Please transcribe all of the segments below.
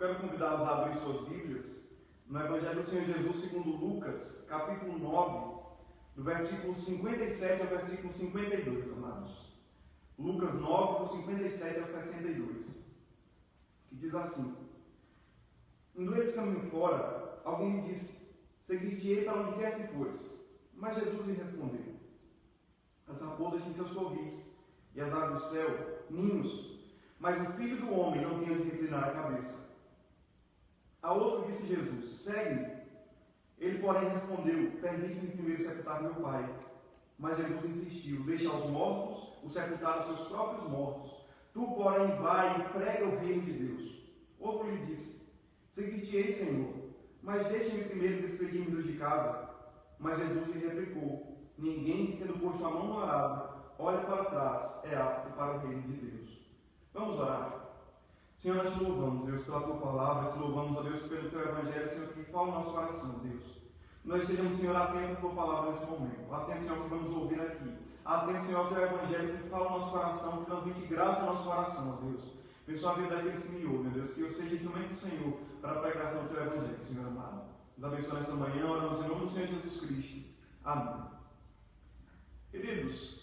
quero convidá-los a abrir suas Bíblias no Evangelho do Senhor Jesus segundo Lucas, capítulo 9, do versículo 57 ao versículo 52, amados. Lucas 9, do 57 ao 62, que diz assim: Indo eles caminho fora, alguém lhe disse: Seguir-te-ei para onde quer que fores. Mas Jesus lhe respondeu: As raposas têm seus covis, e as aves do céu, ninhos, mas o Filho do Homem não tem onde reclinar a cabeça. A outro disse Jesus: Segue-me. Ele, porém, respondeu: Permite-me primeiro sepultar meu Pai. Mas Jesus insistiu: Deixa aos mortos o sepultar os seus próprios mortos. Tu, porém, vai e prega o reino de Deus. Outro lhe disse: Seguir-te-ei, Senhor, mas deixe-me primeiro despedir-me de casa. Mas Jesus lhe replicou: Ninguém que, tendo posto a mão no arado, olhe para trás, é apto para o reino de Deus. Vamos orar. Senhor, nós te louvamos, Deus, pela tua palavra, te louvamos, ó Deus, pelo teu evangelho, Senhor, que fala no nosso coração, Deus. Nós estejamos, Senhor, atentos à tua palavra nesse momento, atentos, Senhor, ao que vamos ouvir aqui, atentos, Senhor, ao teu evangelho que fala no nosso coração, que transmite graça ao nosso coração, ó Deus. Abençoa a vida daqueles que me ouvem, Deus, que eu seja instrumento do Senhor para a pregação do teu evangelho, Senhor amado. Nos abençoe nessa manhã, oramos em nome do Senhor Jesus Cristo. Amém. Queridos,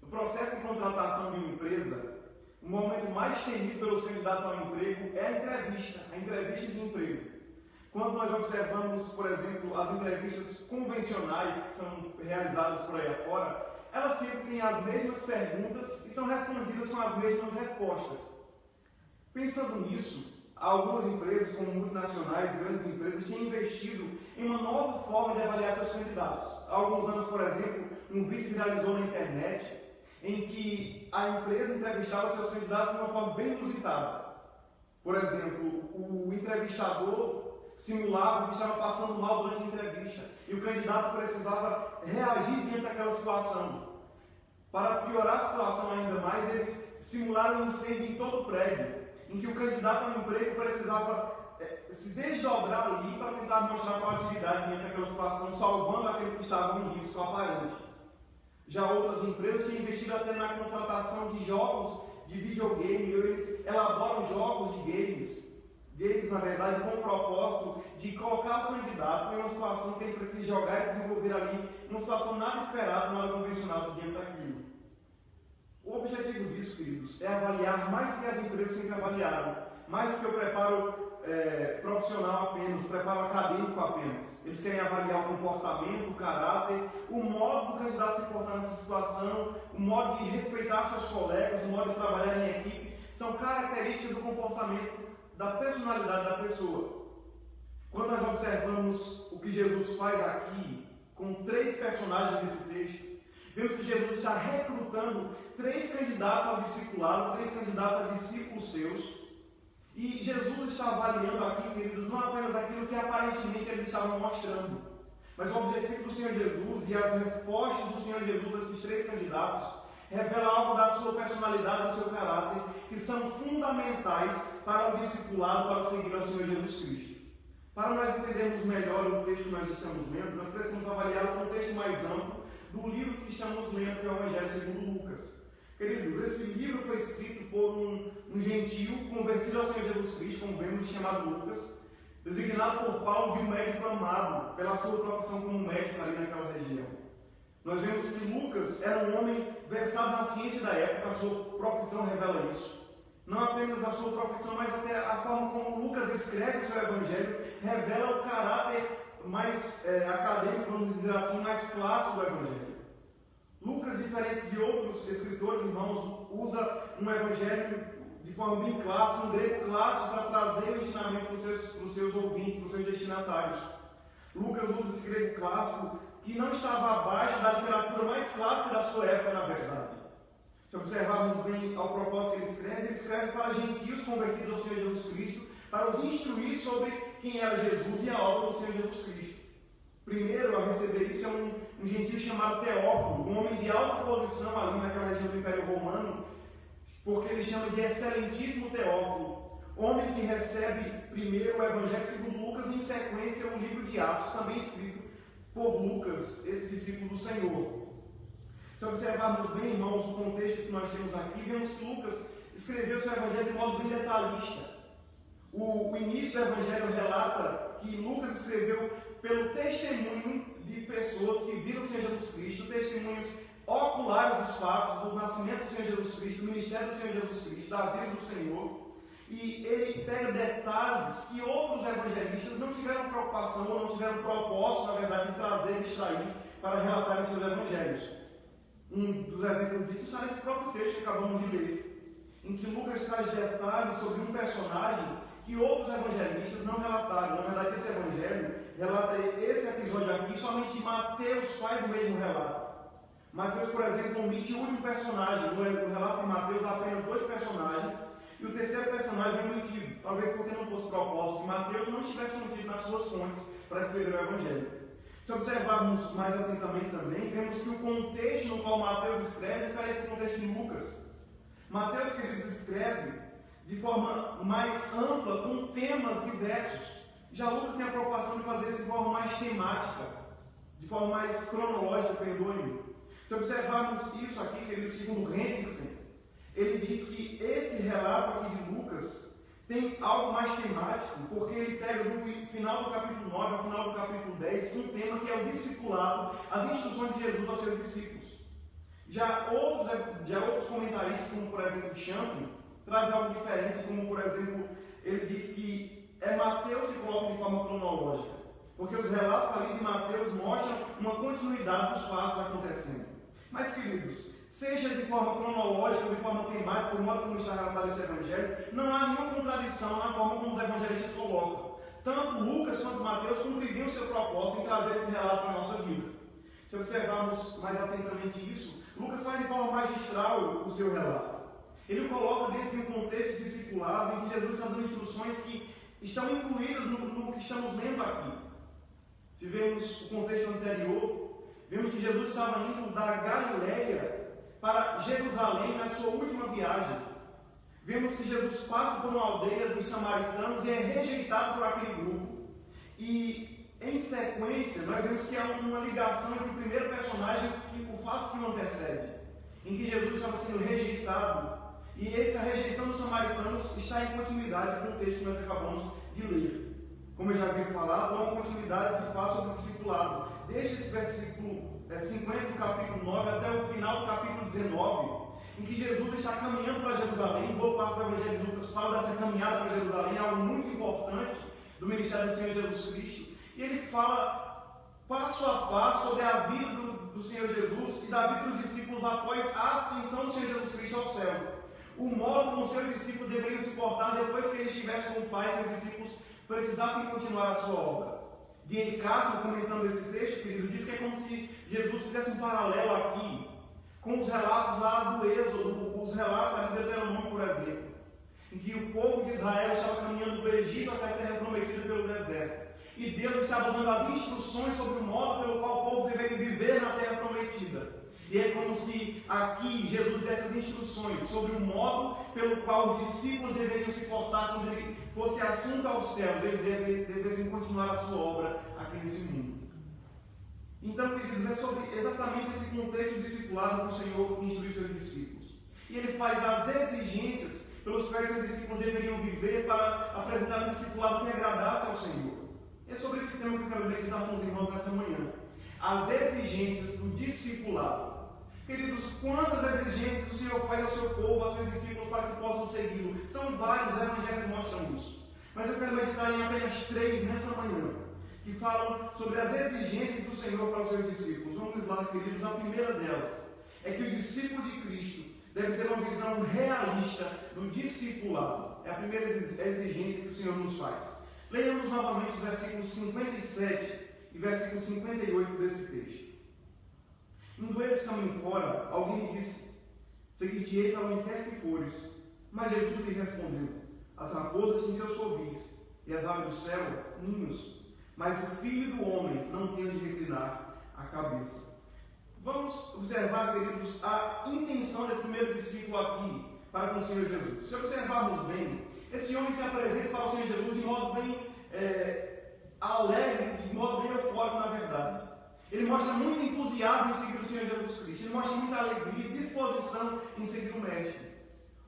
no processo de contratação de uma empresa, o momento mais temido pelos candidatos ao emprego é a entrevista de emprego. Quando nós observamos, por exemplo, as entrevistas convencionais que são realizadas por aí afora, elas sempre têm as mesmas perguntas e são respondidas com as mesmas respostas. Pensando nisso, algumas empresas, como multinacionais, grandes empresas, têm investido em uma nova forma de avaliar seus candidatos. Há alguns anos, por exemplo, um vídeo viralizou na internet em que a empresa entrevistava seus candidatos de uma forma bem inusitada. Por exemplo, o entrevistador simulava que estava passando mal durante a entrevista e o candidato precisava reagir diante daquela situação. Para piorar a situação ainda mais, eles simularam um incêndio em todo o prédio, em que o candidato ao emprego precisava se desdobrar ali para tentar mostrar proatividade diante daquela situação, salvando aqueles que estavam em risco aparente. Já outras empresas têm investido até na contratação de jogos de videogame. Eles elaboram jogos de games, na verdade, com o propósito de colocar o candidato em uma situação que ele precisa jogar e desenvolver ali, uma situação nada esperada, nada convencional diante daquilo. O objetivo disso, queridos, é avaliar mais do que as empresas sempre avaliaram, mais do que o preparo profissional apenas, o preparo acadêmico apenas. Eles querem avaliar o comportamento, o caráter, o modo do candidato se portar nessa situação, o modo de respeitar seus colegas, o modo de trabalhar em equipe. São características do comportamento, da personalidade da pessoa. Quando nós observamos o que Jesus faz aqui, com 3 personagens desse texto, vemos que Jesus está recrutando 3 candidatos ao discipulado, 3 candidatos a discípulos seus. E Jesus está avaliando aqui, queridos, não apenas aquilo que aparentemente eles estavam mostrando, mas o objetivo do Senhor Jesus e as respostas do Senhor Jesus a esses 3 candidatos revela algo da sua personalidade, do seu caráter, que são fundamentais para o discipulado, para o seguir ao Senhor Jesus Cristo. Para nós entendermos melhor o texto que nós estamos lendo, nós precisamos avaliar o contexto mais amplo do livro que estamos lendo, que é o Evangelho segundo Lucas. Queridos, esse livro foi escrito por um gentio convertido ao Senhor Jesus Cristo, como vemos, chamado Lucas, designado por Paulo de um médico amado, pela sua profissão como médico ali naquela região. Nós vemos que Lucas era um homem versado na ciência da época, a sua profissão revela isso. Não apenas a sua profissão, mas até a forma como Lucas escreve o seu evangelho revela o caráter mais acadêmico, vamos dizer assim, mais clássico do evangelho. Lucas, diferente de outros escritores, irmãos, usa um evangelho de forma bem clássica, um grego clássico, para trazer o ensinamento para os seus ouvintes, para os seus destinatários. Lucas usa esse grego clássico que não estava abaixo da literatura mais clássica da sua época, na verdade. Se observarmos bem ao propósito que ele escreve para gentios convertidos ao Senhor Jesus Cristo, para os instruir sobre quem era Jesus e a obra do Senhor Jesus Cristo. Primeiro a receber isso é um gentio chamado Teófilo, um homem de alta posição ali naquela região do Império Romano, porque ele chama de excelentíssimo Teófilo, homem que recebe primeiro o Evangelho segundo Lucas e em sequência o livro de Atos, também escrito por Lucas, esse discípulo do Senhor. Se observarmos bem, irmãos, o contexto que nós temos aqui, vemos que Lucas escreveu seu Evangelho de modo bem detalhista. O início do Evangelho relata que Lucas escreveu pelo testemunho de pessoas que viram o Senhor Jesus Cristo, testemunhos oculares dos fatos, do nascimento do Senhor Jesus Cristo, do ministério do Senhor Jesus Cristo, da vida do Senhor. E ele pega detalhes que outros evangelistas não tiveram preocupação ou não tiveram propósito, na verdade, de trazer e extrair para relatar em seus evangelhos. Um dos exemplos disso está nesse próprio texto que acabamos de ler, em que Lucas traz detalhes sobre um personagem que outros evangelistas não relataram. Na verdade, esse evangelho relata esse episódio aqui, somente Mateus faz o mesmo relato. Mateus, por exemplo, omite o último personagem. No relato de Mateus há apenas 2 personagens, e o terceiro personagem é omitido, talvez porque não fosse propósito que Mateus não estivesse omitido nas suas fontes para escrever o Evangelho. Se observarmos mais atentamente também, vemos que o contexto no qual Mateus escreve é diferente do contexto de Lucas. Mateus, queridos, escreve de forma mais ampla, com temas diversos. Já Lucas tem a preocupação de fazer isso de forma mais temática, de forma mais cronológica, perdoe-me. Se observarmos isso aqui, queridos, segundo Hendrickson, ele diz que esse relato aqui de Lucas tem algo mais temático, porque ele pega do final do capítulo 9 ao final do capítulo 10 um tema que é o discipulado, as instruções de Jesus aos seus discípulos. Já outros comentaristas, como por exemplo Champlin, traz algo diferente, como por exemplo, ele diz que Mateus se coloca de forma cronológica, porque os relatos ali de Mateus mostram uma continuidade dos fatos acontecendo. Mas, queridos, seja de forma cronológica ou de forma temática, por modo como está relatado esse evangelho, não há nenhuma contradição na forma como os evangelistas colocam. Tanto Lucas quanto Mateus cumpririam o seu propósito em trazer esse relato para a nossa vida. Se observarmos mais atentamente isso, Lucas faz de forma magistral o seu relato. Ele o coloca dentro de um contexto discipulado em que Jesus está dando instruções que estão incluídas no que estamos lendo aqui. Se vemos o contexto anterior, vemos que Jesus estava indo da Galileia para Jerusalém na sua última viagem. Vemos que Jesus passa por uma aldeia dos samaritanos e é rejeitado por aquele grupo. E, em sequência, nós vemos que há uma ligação entre o primeiro personagem e o fato que o antecede, em que Jesus estava sendo rejeitado. E essa rejeição dos samaritanos está em continuidade com o texto que nós acabamos de ler. Como eu já havia falado, há uma continuidade de fato sobre o discipulado. Desde esse versículo 50 do capítulo 9 até o final do capítulo 19, em que Jesus está caminhando para Jerusalém. Boa parte do Evangelho de Lucas fala dessa caminhada para Jerusalém, algo muito importante do ministério do Senhor Jesus Cristo. E ele fala passo a passo sobre a vida do Senhor Jesus e da vida dos discípulos após a ascensão do Senhor Jesus Cristo ao céu. O modo como seus discípulos deveriam se portar depois que ele estivesse com o Pai, seus discípulos precisassem continuar a sua obra. D.A. Carson, comentando esse texto, querido, diz que é como se Jesus fizesse um paralelo aqui com os relatos lá do Êxodo, os relatos ali do Deuteronômio, por exemplo, em que o povo de Israel estava caminhando do Egito até a terra prometida pelo deserto. E Deus estava dando as instruções sobre o modo pelo qual o povo deveria viver na terra prometida. E é como se aqui Jesus desse as instruções sobre o modo pelo qual os discípulos deveriam se portar quando ele fosse assunto aos céus, eles devessem continuar a sua obra aqui nesse mundo. Então, queridos, é sobre exatamente esse contexto discipulado que o Senhor instrui seus discípulos. E ele faz as exigências pelos quais seus discípulos deveriam viver para apresentar um discipulado que agradasse ao Senhor. E é sobre esse tema que eu quero meditar com os irmãos nessa manhã. As exigências do discipulado. Queridos, quantas exigências o Senhor faz ao seu povo, aos seus discípulos, para que possam segui-lo? São vários, os evangelhos mostram isso. Mas eu quero meditar em apenas 3 nessa manhã, que falam sobre as exigências do Senhor para os seus discípulos. Vamos lá, queridos, a primeira delas é que o discípulo de Cristo deve ter uma visão realista do discipulado. É a primeira exigência que o Senhor nos faz. Leiamos novamente os versículos 57 e versículo 58 desse texto. Indo eles caminho fora, alguém lhe disse: seguir-te-ei para onde quer que fores. Mas Jesus lhe respondeu: as raposas têm seus covis, e as aves do céu ninhos, mas o Filho do Homem não tem onde reclinar a cabeça. Vamos observar, queridos, a intenção desse primeiro discípulo aqui para com o Senhor Jesus. Se observarmos bem, esse homem se apresenta para o Senhor Jesus de modo bem alegre, de modo bem eufórico, na verdade. Ele mostra muito entusiasmo em seguir o Senhor Jesus Cristo. Ele mostra muita alegria e disposição em seguir o Mestre.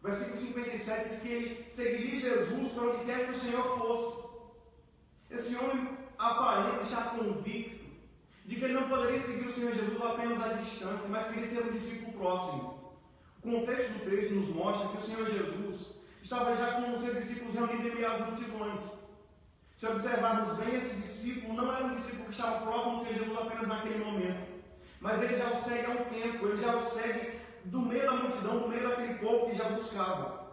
O Versículo 57 diz que ele seguiria Jesus para onde quer que o Senhor fosse. Esse homem aparenta estar convicto de que ele não poderia seguir o Senhor Jesus apenas à distância, mas queria ser um discípulo próximo. O contexto do texto nos mostra que o Senhor Jesus estava já com os seus discípulos reunidos em meio às multidões. Se observarmos bem, esse discípulo não era um discípulo que estava próximo do Senhor Jesus apenas naquele momento, mas ele já o segue há um tempo, ele já o segue do meio da multidão, do meio daquele povo que já buscava.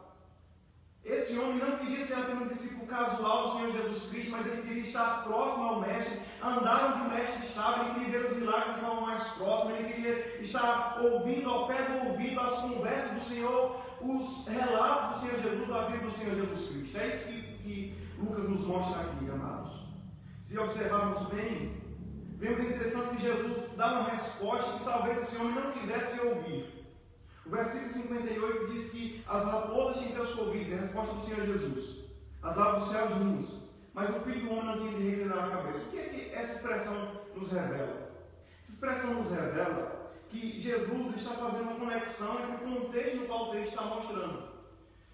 Esse homem não queria ser apenas um discípulo casual do Senhor Jesus Cristo, mas ele queria estar próximo ao Mestre, andar onde o Mestre estava, ele queria ver os milagres de forma mais próxima, ele queria estar ouvindo ao pé do ouvido as conversas do Senhor, os relatos do Senhor Jesus, a vida do Senhor Jesus Cristo. É isso que Lucas nos mostra aqui, amados. Se observarmos bem, vemos entretanto que Jesus dá uma resposta que talvez esse homem não quisesse ouvir. O versículo 58 diz que as raposas tinham seus covis, é a resposta do Senhor Jesus. As aves do céu ninhos, mas o Filho do Homem não tinha de reclinar a cabeça. O que é que essa expressão nos revela? Essa expressão nos revela que Jesus está fazendo uma conexão entre o contexto no qual o texto está mostrando.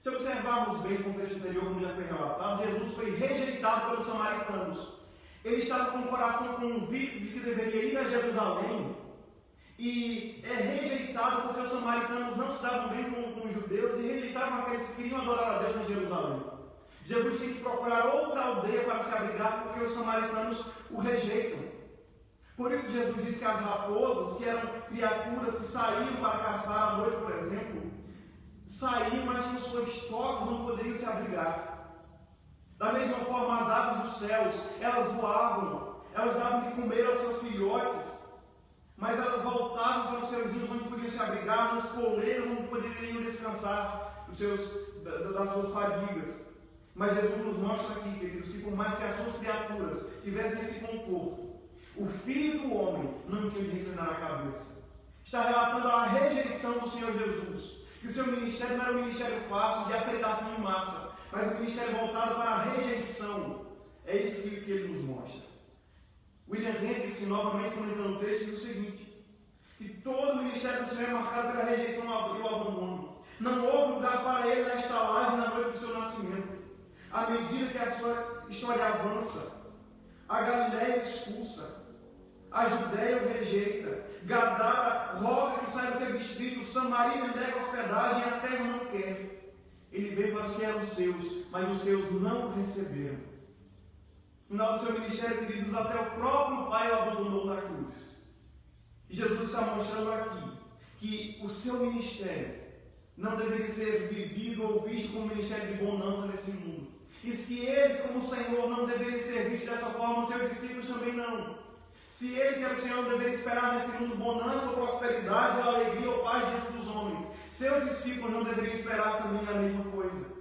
Se observarmos bem o contexto anterior, como já foi relatado, Jesus foi rejeitado pelos samaritanos. Ele estava com o coração convicto de que deveria ir a Jerusalém, e é rejeitado porque os samaritanos não se davam bem com os judeus e rejeitavam aqueles que queriam adorar a Deus em Jerusalém. Jesus tem que procurar outra aldeia para se abrigar porque os samaritanos o rejeitam. Por isso Jesus disse que as raposas, que eram criaturas que saíam para caçar à noite, por exemplo, saíam, mas nos seus tocos não poderiam se abrigar. Da mesma forma, as aves dos céus, elas voavam, elas davam de comer aos seus filhotes, mas elas voltavam para os seus ninhos onde podiam se abrigar, nos poleiros onde poderiam descansar das suas fadigas. Mas Jesus nos mostra aqui, queridos, que por mais que as suas criaturas tivessem esse conforto, o Filho do Homem não tinha de reclinar a cabeça. Está relatando a rejeição do Senhor Jesus. Que o seu ministério não era um ministério fácil de aceitação em massa, mas um ministério voltado para a rejeição. É isso que ele nos mostra. William Hendricks, novamente comentando o texto, diz o seguinte: que todo o ministério do Senhor é marcado pela rejeição e o abandono. Não houve lugar para ele na estalagem na noite do seu nascimento. À medida que a sua história avança, a Galiléia o expulsa, a Judéia o rejeita, Gadara roga que saia do seu distrito, Samaria nega hospedagem e a terra não quer. Ele veio para os que eram seus, mas os seus não o receberam. No final do seu ministério, queridos, até o próprio Pai o abandonou na cruz. E Jesus está mostrando aqui que o seu ministério não deveria ser vivido ou visto como ministério de bonança nesse mundo. E se ele, como Senhor, não deveria ser visto dessa forma, seus discípulos também não. Se ele, que era o Senhor, não deveria esperar nesse mundo bonança ou prosperidade, ou alegria ou paz diante dos homens, seus discípulos não deveriam esperar também a mesma coisa.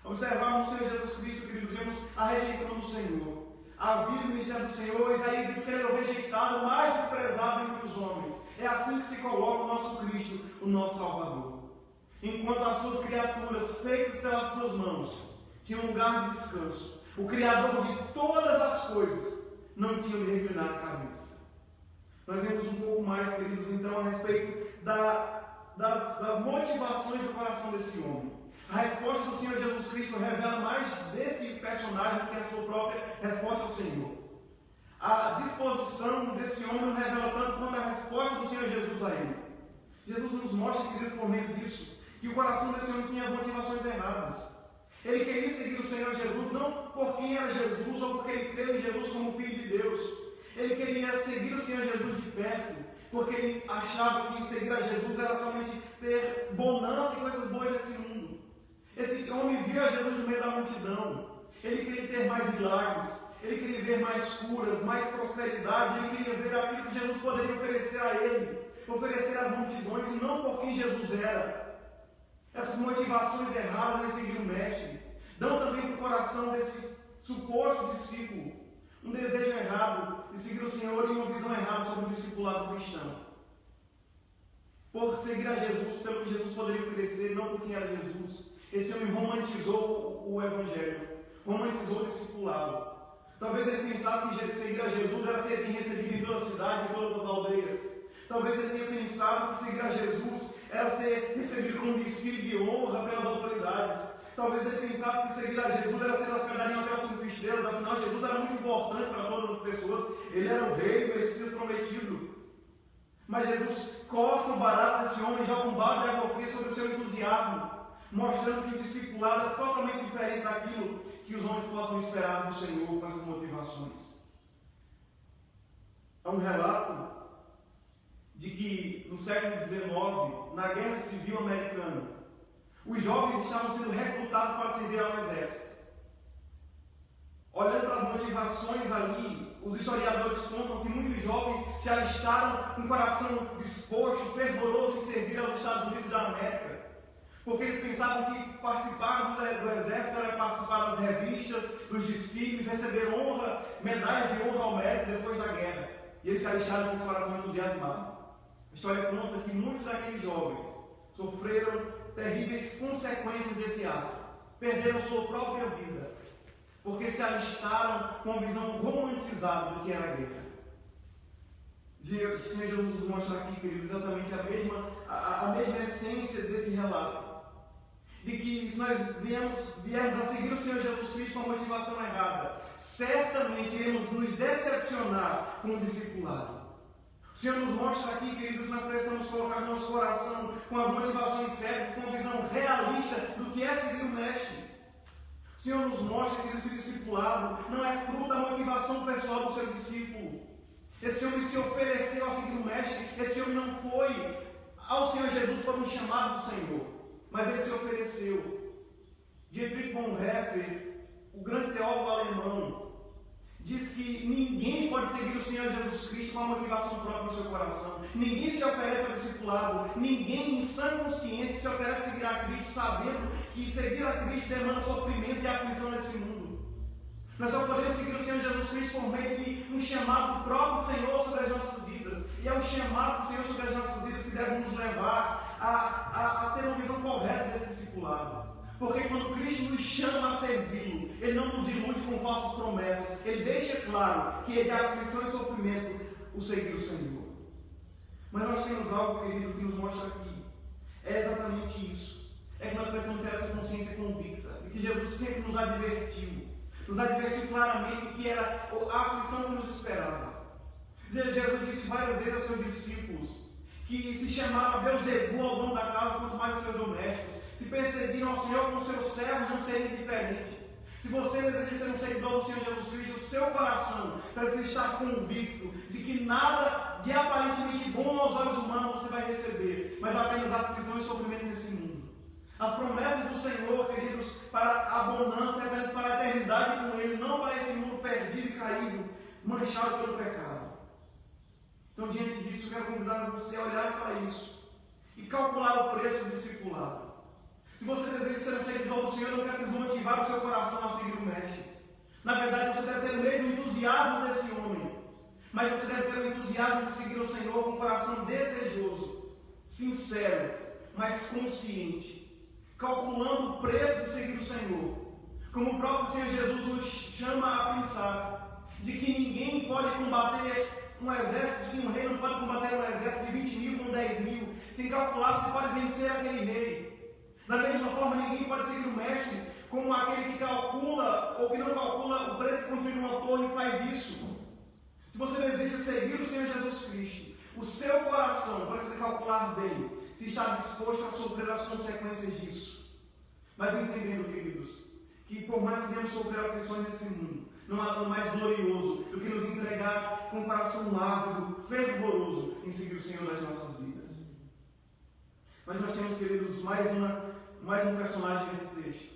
Observarmos o Senhor Jesus Cristo, queridos, vemos a rejeição do Senhor, a vida e o ministério do Senhor. Isaías diz que ele é o rejeitado, o mais desprezado entre os homens. É assim que se coloca o nosso Cristo, o nosso Salvador. Enquanto as suas criaturas, feitas pelas suas mãos, tinham um lugar de descanso, o Criador de todas as coisas não tinha de reclinar a cabeça. Nós vemos um pouco mais, queridos, então, a respeito das motivações do coração desse homem. A resposta do Senhor Jesus Cristo revela mais desse personagem do que a sua própria resposta ao Senhor. A disposição desse homem não revela tanto quanto a resposta do Senhor Jesus a ele. Jesus nos mostra, queridos, por meio disso, que o coração desse homem tinha motivações erradas. Ele queria seguir o Senhor Jesus não por quem era Jesus ou porque ele creu em Jesus como Filho de Deus. Ele queria seguir o Senhor Jesus de perto, porque ele achava que seguir a Jesus era somente ter bonança e coisas boas nesse mundo. Esse homem viu a Jesus no meio da multidão. Ele queria ter mais milagres, ele queria ver mais curas, mais prosperidade, ele queria ver aquilo que Jesus poderia oferecer a ele, oferecer às multidões, e não por quem Jesus era. Essas motivações erradas em seguir o Mestre dão também para o coração desse suposto discípulo um desejo errado de seguir o Senhor e uma visão errada sobre o discipulado cristão. Por seguir a Jesus, pelo que Jesus poderia oferecer, não por quem era Jesus, esse homem romantizou o Evangelho, romantizou o discipulado. Talvez ele pensasse que seguir a Jesus era ser bem recebido em toda a cidade, em todas as aldeias. Talvez ele tenha pensado que seguir a Jesus era ser recebido com um desfile de honra pelas autoridades. Talvez ele pensasse que seguir a Jesus era ser hospedado em um hotel 5 estrelas. Afinal, Jesus era muito importante para todas as pessoas. Ele era o rei, o Messias prometido. Mas Jesus corta o barato desse homem e joga um balde de água fria sobre o seu entusiasmo, mostrando que o discipulado é totalmente diferente daquilo que os homens possam esperar do Senhor com essas motivações. Há um relato de que no século XIX, na Guerra Civil Americana, os jovens estavam sendo recrutados para servir ao exército. Olhando para as motivações ali, os historiadores contam que muitos jovens se alistaram com o coração disposto, fervoroso em servir aos Estados Unidos da América, porque eles pensavam que participar do exército era participar das revistas, dos desfiles, receber honra, medalhas de honra ao mérito depois da guerra. E eles se alistaram com o coração entusiasmado. A história conta que muitos daqueles jovens sofreram terríveis consequências desse ato. Perderam sua própria vida, porque se alistaram com uma visão romantizada do que era a guerra. O Senhor Jesus nos mostra aqui, queridos, exatamente a mesma essência desse relato. De que se nós viermos a seguir o Senhor Jesus Cristo com a motivação errada, certamente iremos nos decepcionar com o discipulado. O Senhor nos mostra aqui, queridos, que nós precisamos colocar nosso coração com as motivações certas, com uma visão realista do que é seguir o Mestre. O Senhor nos mostra, queridos, que o discipulado não é fruto da motivação pessoal do seu discípulo. Esse homem se ofereceu a seguir o Mestre. Esse homem não foi ao Senhor Jesus por um chamado do Senhor, mas ele se ofereceu. Dietrich Bonhoeffer, o grande teólogo alemão, diz que ninguém pode seguir o Senhor Jesus Cristo com a motivação própria do seu coração. Ninguém se oferece ao discipulado. Ninguém em sã consciência se oferece a seguir a Cristo, sabendo que seguir a Cristo demanda sofrimento e aflição nesse mundo. Nós só podemos seguir o Senhor Jesus Cristo por meio de um chamado do próprio Senhor sobre as nossas vidas. E é o chamado do Senhor sobre as nossas vidas que deve nos levar a ter uma visão correta desse discipulado. Porque quando Cristo nos chama a servi-lo, Ele não nos ilude com falsas promessas. Ele deixa claro que é de aflição e sofrimento o seguir o Senhor. Mas nós temos algo, querido, que nos mostra aqui. É exatamente isso. É que nós precisamos ter essa consciência convicta de que Jesus sempre nos advertiu. Nos advertiu claramente que era a aflição que nos esperava. Jesus disse várias vezes aos seus discípulos que se chamava Belzebu ao dono da casa, quanto mais os seus domésticos. Se perseguiram ao Senhor com seus servos, não seria diferente. Se você deseja ser um seguidor do Senhor Jesus Cristo, o seu coração precisa estar convicto de que nada de aparentemente bom aos olhos humanos você vai receber, mas apenas aflição e sofrimento nesse mundo. As promessas do Senhor, queridos, para a bonança, é apenas para a eternidade com Ele, não para esse mundo perdido e caído, manchado pelo pecado. Então, diante disso, eu quero convidar você a olhar para isso e calcular o preço do discipulado. Se você deseja ser um seguidor do Senhor, eu não quero desmotivar o seu coração a seguir o Mestre. Na verdade, você deve ter o mesmo entusiasmo desse homem, mas você deve ter o entusiasmo de seguir o Senhor com um coração desejoso, sincero, mas consciente, calculando o preço de seguir o Senhor. Como o próprio Senhor Jesus nos chama a pensar, de que ninguém pode combater um exército, de que um rei não pode combater um exército de 20 mil com 10 mil, sem calcular se pode vencer aquele rei. Da mesma forma, ninguém pode seguir o Mestre como aquele que calcula ou que não calcula o preço de construir uma torre e faz isso. Se você deseja seguir o Senhor Jesus Cristo, o seu coração precisa calcular bem se está disposto a sofrer as consequências disso. Mas entendendo, queridos, que por mais que venhamos sofrer aflições nesse mundo, não há nada mais glorioso do que nos entregar com um coração ávido, fervoroso em seguir o Senhor das nossas vidas. Mas nós temos, queridos, mais um personagem nesse texto.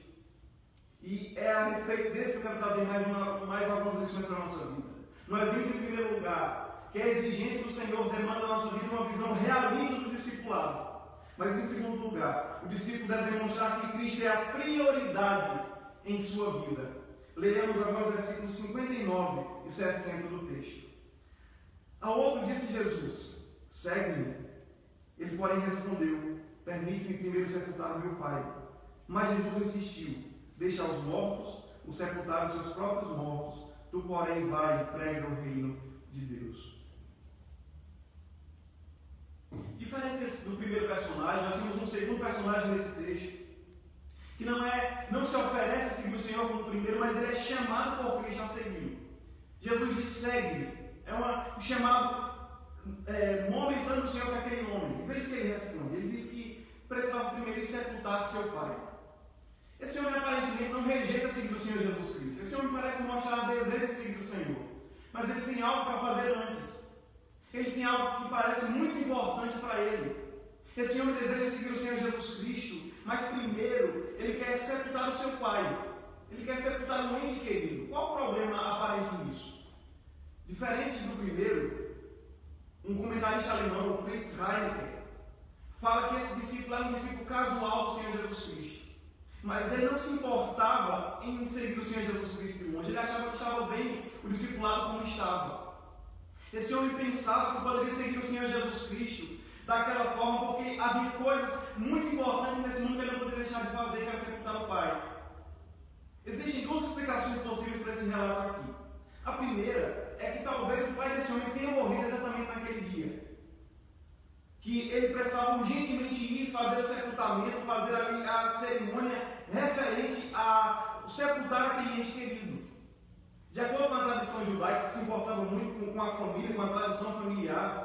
E é a respeito desse que eu quero trazer mais algumas lições para a nossa vida. Nós vimos, em primeiro lugar, que a exigência do Senhor demanda da nossa vida uma visão realista do discipulado. Mas, em segundo lugar, o discípulo deve demonstrar que Cristo é a prioridade em sua vida. Leamos agora os versículos 59 e 60 do texto. Ao outro disse Jesus: segue-me. Ele, porém, respondeu: permite-me primeiro sepultar meu pai. Mas Jesus insistiu: deixa aos mortos o sepultar os seus próprios mortos. Tu, porém, vai e prega o reino de Deus. do primeiro personagem, nós temos um segundo personagem nesse texto, que não se oferece a seguir o Senhor como primeiro, mas ele é chamado por Cristo a seguir. Jesus diz: segue. É um chamado momentâneo do Senhor para aquele homem. Veja o que ele responde. Ele diz que precisava primeiro sepultar seu pai. Esse homem aparentemente não rejeita seguir o Senhor Jesus Cristo. Esse homem parece mostrar desejo de seguir o Senhor, mas ele tem algo para fazer antes. Ele tem algo que parece muito importante para ele. Esse homem deseja seguir o Senhor Jesus Cristo, mas primeiro ele quer sepultar o seu pai. Ele quer sepultar um ente querido. Qual o problema aparente nisso? Diferente do primeiro, um comentarista alemão, o Fritz Heinecker, fala que esse discípulo era um discípulo casual do Senhor Jesus Cristo. Mas ele não se importava em seguir o Senhor Jesus Cristo de longe. Ele achava que estava bem o discipulado como estava. Esse homem pensava que poderia seguir o Senhor Jesus Cristo daquela forma, porque havia coisas muito importantes nesse mundo que ele não poderia deixar de fazer, que era sepultar o Pai. Existem duas explicações possíveis para esse relato aqui. A primeira é que talvez o pai desse homem tenha morrido exatamente naquele dia. Que ele precisava urgentemente ir fazer o sepultamento, fazer ali a cerimônia referente a sepultar aquele ente querido. De acordo com a tradição judaica, que se importava muito com a família, com a tradição familiar,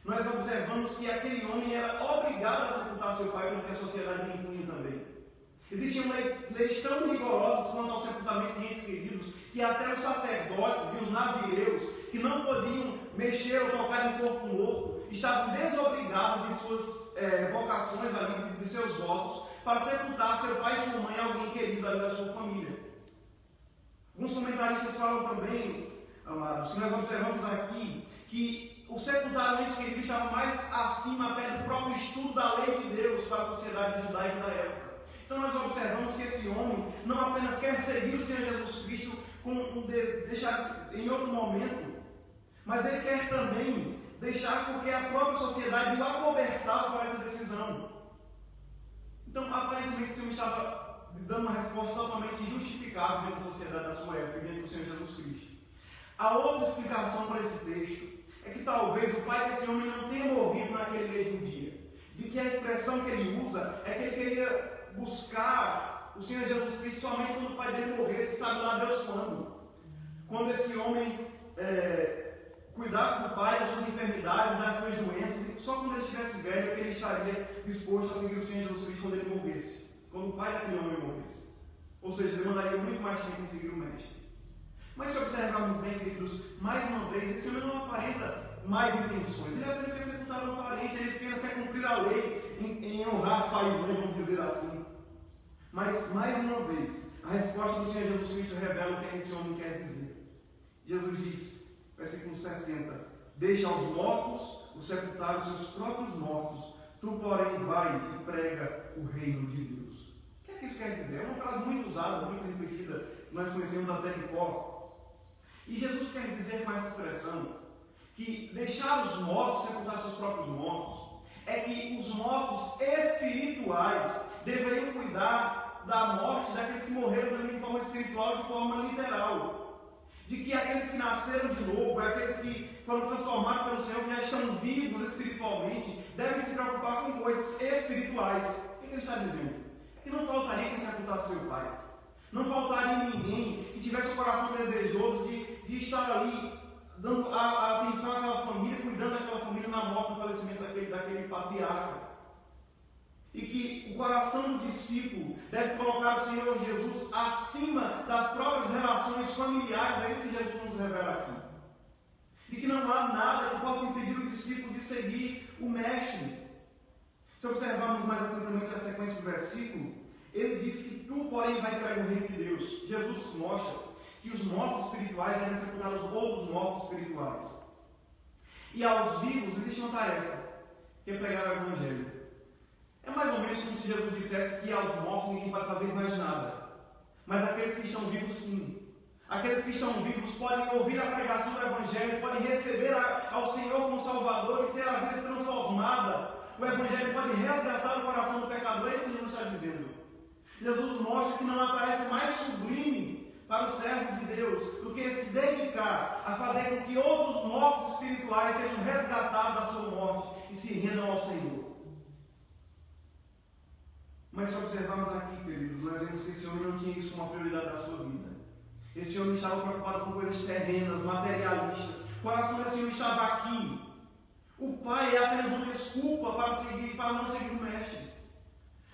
nós observamos que aquele homem era obrigado a sepultar seu pai, porque a sociedade lhe impunha também. Existiam leis tão rigorosas quanto ao sepultamento de entes queridos, que até os sacerdotes e os nazireus, que não podiam mexer ou tocar em corpo morto, estavam desobrigados de suas vocações ali, de seus votos, para sepultar seu pai e sua mãe, alguém querido ali da sua família. Alguns comentaristas falam também, amados, que nós observamos aqui, que o sepultar o ente querido estava mais acima até do próprio estudo da lei de Deus para a sociedade judaica da época. Então nós observamos que esse homem não apenas quer seguir o Senhor Jesus Cristo deixar em outro momento, mas ele quer também deixar porque a própria sociedade o acobertava para essa decisão. Então, aparentemente, esse homem estava dando uma resposta totalmente injustificável dentro da sociedade da sua época, dentro do Senhor Jesus Cristo. A outra explicação para esse texto é que talvez o pai desse homem não tenha morrido naquele mesmo dia. De que a expressão que ele usa é que ele queria buscar o Senhor Jesus Cristo somente quando o pai dele morresse, sabe lá Deus quando. Quando esse homem cuidasse do pai, das suas enfermidades, das suas doenças, só quando ele estivesse velho que ele estaria disposto a seguir o Senhor Jesus Cristo quando ele morresse, quando o pai daquele homem morresse. Ou seja, demandaria muito mais tempo em seguir o mestre. Mas se observarmos bem, queridos, mais uma vez, esse homem não aparenta mais intenções. Ele apenas quer sepultar um parente, ele apenas quer cumprir a lei em honrar pai e mãe, vamos dizer assim. Mas, mais uma vez, a resposta do Senhor Jesus Cristo revela o que esse homem quer dizer. Jesus diz, versículo 60, deixa aos mortos os sepultar os seus próprios mortos, tu, porém, vai e prega o reino de Deus. O que é que isso quer dizer? É uma frase muito usada, muito repetida, que nós conhecemos até de cor. E Jesus quer dizer com essa expressão que deixar os mortos sepultar seus próprios mortos é que os mortos espirituais deveriam cuidar da morte daqueles que morreram também de forma espiritual e de forma literal. De que aqueles que nasceram de novo, aqueles que foram transformados pelo Senhor, que já estão vivos espiritualmente, devem se preocupar com coisas espirituais. O que ele está dizendo? Que não faltaria quem sepultasse seu pai. Não faltaria ninguém que tivesse o coração desejoso de estar ali, dando a atenção àquela família, cuidando daquela família na morte, no falecimento daquele patriarca. E que o coração do discípulo deve colocar o Senhor Jesus acima das próprias relações familiares. É isso que Jesus nos revela aqui. E que não há nada que possa impedir o discípulo de seguir o mestre. Se observarmos mais atentamente a sequência do versículo, ele diz que tu, porém, vai pregar o reino de Deus. Jesus mostra que os mortos espirituais devem sepultar os outros mortos espirituais. E aos vivos existe uma tarefa, que é pregar o Evangelho. É mais ou menos como se Jesus dissesse que aos mortos ninguém vai fazer mais nada. Mas aqueles que estão vivos, sim. Aqueles que estão vivos podem ouvir a pregação do Evangelho, podem receber ao Senhor como Salvador e ter a vida transformada. O Evangelho pode resgatar o coração do pecador. É isso que Jesus está dizendo. Jesus mostra que não há tarefa mais sublime para o servo de Deus do que se dedicar a fazer com que outros mortos espirituais sejam resgatados da sua morte e se rendam ao Senhor. Mas se observarmos aqui, queridos, nós vemos que esse homem não tinha isso como uma prioridade da sua vida. Esse homem estava preocupado com coisas terrenas, materialistas. O coração desse homem estava aqui. O pai é apenas uma desculpa para não seguir o mestre.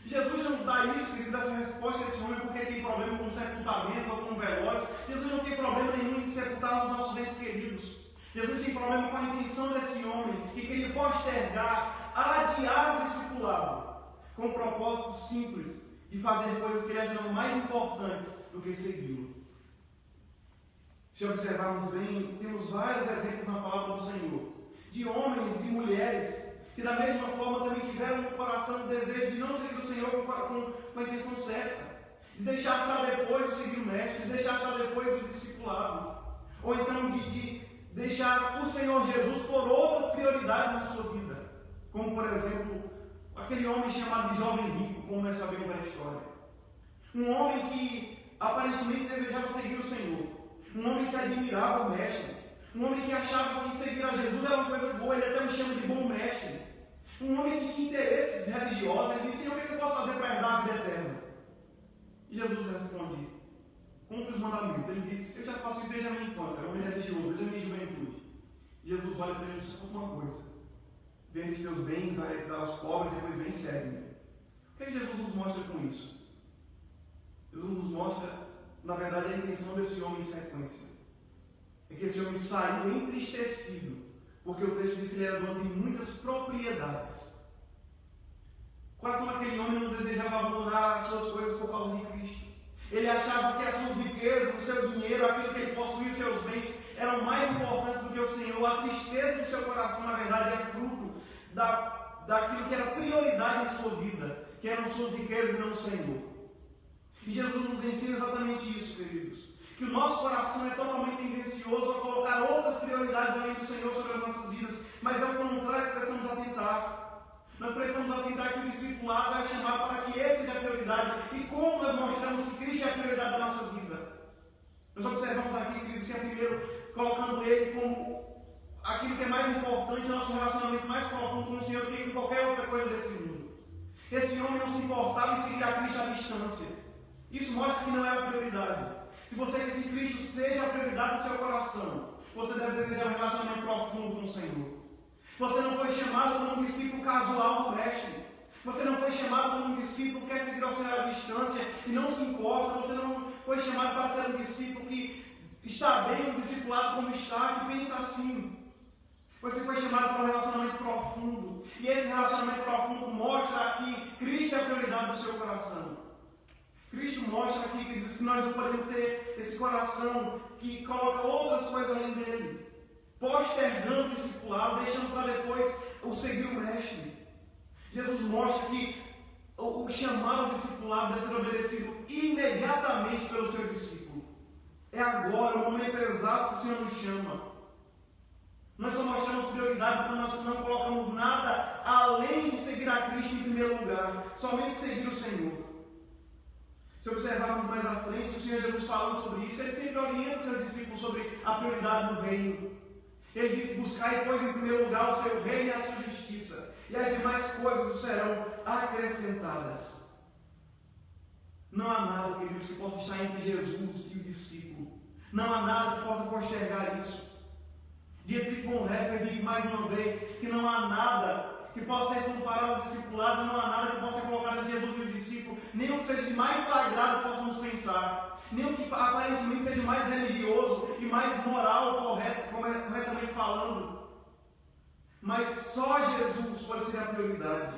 Jesus não dá isso, querido, essa resposta a esse homem porque tem problema com sepultamentos ou com velórios. Jesus não tem problema nenhum em sepultar os nossos entes queridos. Jesus tem problema com a intenção desse homem, que queria postergar, adiar o discipulado, com o propósito simples de fazer coisas que ele achava mais importantes do que segui-lo. Se observarmos bem, temos vários exemplos na palavra do Senhor, de homens e mulheres que da mesma forma também tiveram no coração o desejo de não seguir o Senhor com a intenção certa, de deixar para depois o seguir o mestre, de deixar para depois o discipulado, ou então de deixar o Senhor Jesus por outras prioridades na sua vida, como por exemplo, aquele homem chamado de jovem rico, como nós sabemos a história. Um homem que aparentemente desejava seguir o Senhor, um homem que admirava o mestre, um homem que achava que seguir a Jesus era uma coisa boa, ele até me chama de bom mestre. Um homem que tinha interesses religiosos, ele disse: Senhor, o que eu posso fazer para herdar a vida eterna? E Jesus responde: cumpre os mandamentos. Ele disse: eu já faço isso desde a minha infância, era um homem religioso, desde a minha juventude. E Jesus olha para ele e diz: só uma coisa, vende os teus bens, vai dar aos pobres, depois vem e segue-me. O que Jesus nos mostra com isso? Jesus nos mostra, na verdade, a intenção desse homem em sequência. É que esse homem saiu entristecido, porque o texto diz que ele era dono de muitas propriedades. Quase como aquele homem não desejava abandonar as suas coisas por causa de Cristo. Ele achava que as suas riquezas, o seu dinheiro, aquilo que ele possuía, os seus bens, eram mais importantes do que o Senhor. A tristeza do seu coração, na verdade, é fruto daquilo que era prioridade em sua vida, que eram suas riquezas e não o Senhor. E Jesus nos ensina exatamente isso, queridos. Que o nosso coração é totalmente tendencioso a colocar outras prioridades além do Senhor sobre as nossas vidas, mas ao contrário que precisamos atentar. Nós precisamos atentar que o discipulado vai chamar para que ele seja a prioridade. E como nós mostramos que Cristo é a prioridade da nossa vida? Nós observamos aqui, queridos, que é primeiro colocando ele como aquilo que é mais importante, o nosso relacionamento mais profundo com o Senhor do que com qualquer outra coisa desse mundo. Esse homem não se importava em seguir a Cristo à distância. Isso mostra que não era a prioridade. Se você quer que Cristo seja a prioridade do seu coração, você deve desejar um relacionamento profundo com o Senhor. Você não foi chamado como um discípulo casual do mestre. Você não foi chamado como um discípulo que quer seguir ao Senhor à distância e não se importa. Você não foi chamado para ser um discípulo que está bem, um discipulado como está, que pensa assim. Você foi chamado para um relacionamento profundo. E esse relacionamento profundo mostra que Cristo é a prioridade do seu coração. Cristo mostra aqui, queridos, que nós não podemos ter esse coração que coloca outras coisas além dele, postergando o discipulado, deixando para depois o seguir o mestre. Jesus mostra que o chamado ao discipulado deve ser obedecido imediatamente pelo seu discípulo. É agora, o momento exato que o Senhor nos chama. Nós só mostramos prioridade porque nós não colocamos nada além de seguir a Cristo em primeiro lugar, somente seguir o Senhor. Se observarmos mais à frente, o Senhor Jesus falando sobre isso, ele sempre orienta seus discípulos sobre a prioridade do reino. Ele diz: buscai, pois, em primeiro lugar o seu reino e a sua justiça, e as demais coisas os serão acrescentadas. Não há nada, queridos, que possa estar entre Jesus e o discípulo. Não há nada que possa postergar isso. Dietrich Bonhoeffer diz mais uma vez que não há nada que possa ser comparado ao discipulado, não há nada que possa colocar entre Jesus e o discípulo, nem o que seja de mais sagrado que possamos pensar, nem o que aparentemente seja mais religioso e mais moral, corretamente falando. Mas só Jesus pode ser a prioridade.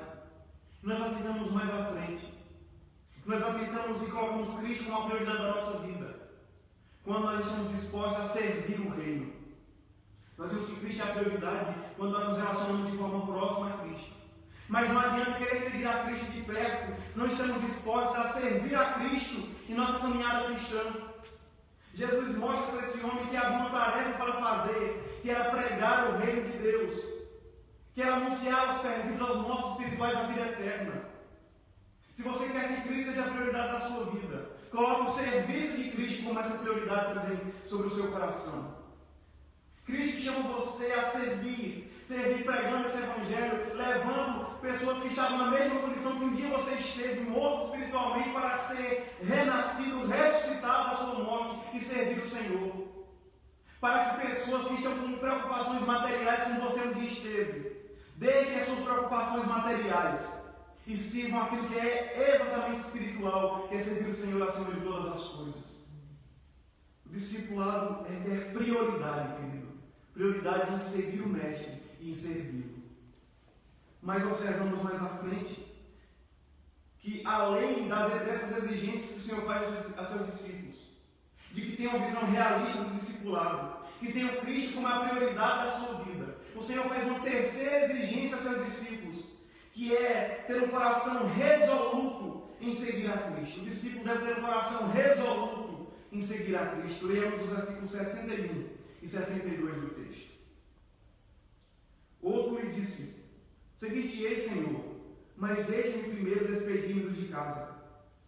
Nós atentamos mais à frente. Nós atentamos e colocamos Cristo como a prioridade da nossa vida, quando nós estamos dispostos a servir o reino. Nós vemos que Cristo é a prioridade quando nós nos relacionamos de forma próxima a Cristo. Mas não adianta querer seguir a Cristo de perto se não estamos dispostos a servir a Cristo em nossa caminhada cristã. Jesus mostra para esse homem que havia uma tarefa para fazer, que era pregar o reino de Deus, que era anunciar aos perdidos, aos mortos espirituais, a vida eterna. Se você quer que Cristo seja a prioridade da sua vida, coloque o serviço de Cristo como essa prioridade também sobre o seu coração. Cristo chama você a servir servir pregando esse evangelho, levando pessoas que estavam na mesma condição que um dia você esteve, morto espiritualmente, para ser renascido, ressuscitado da sua morte e servir o Senhor. Para que pessoas que estão com preocupações materiais, como você um dia esteve, deixem as suas preocupações materiais e sirvam aquilo que é exatamente espiritual, que é servir o Senhor acima de todas as coisas. O discipulado é prioridade, querido. Prioridade em seguir o Mestre e em servi-lo. Mas observamos mais à frente que, além dessas exigências que o Senhor faz a seus discípulos, de que tenham uma visão realista do discipulado, que tenham Cristo como a prioridade da sua vida, o Senhor faz uma terceira exigência a seus discípulos, que é ter um coração resoluto em seguir a Cristo. O discípulo deve ter um coração resoluto em seguir a Cristo. Leamos os versículos 61 e 62 do texto. Outro lhe disse: seguir-te-ei, Senhor, mas deixe-me primeiro despedir-me de casa.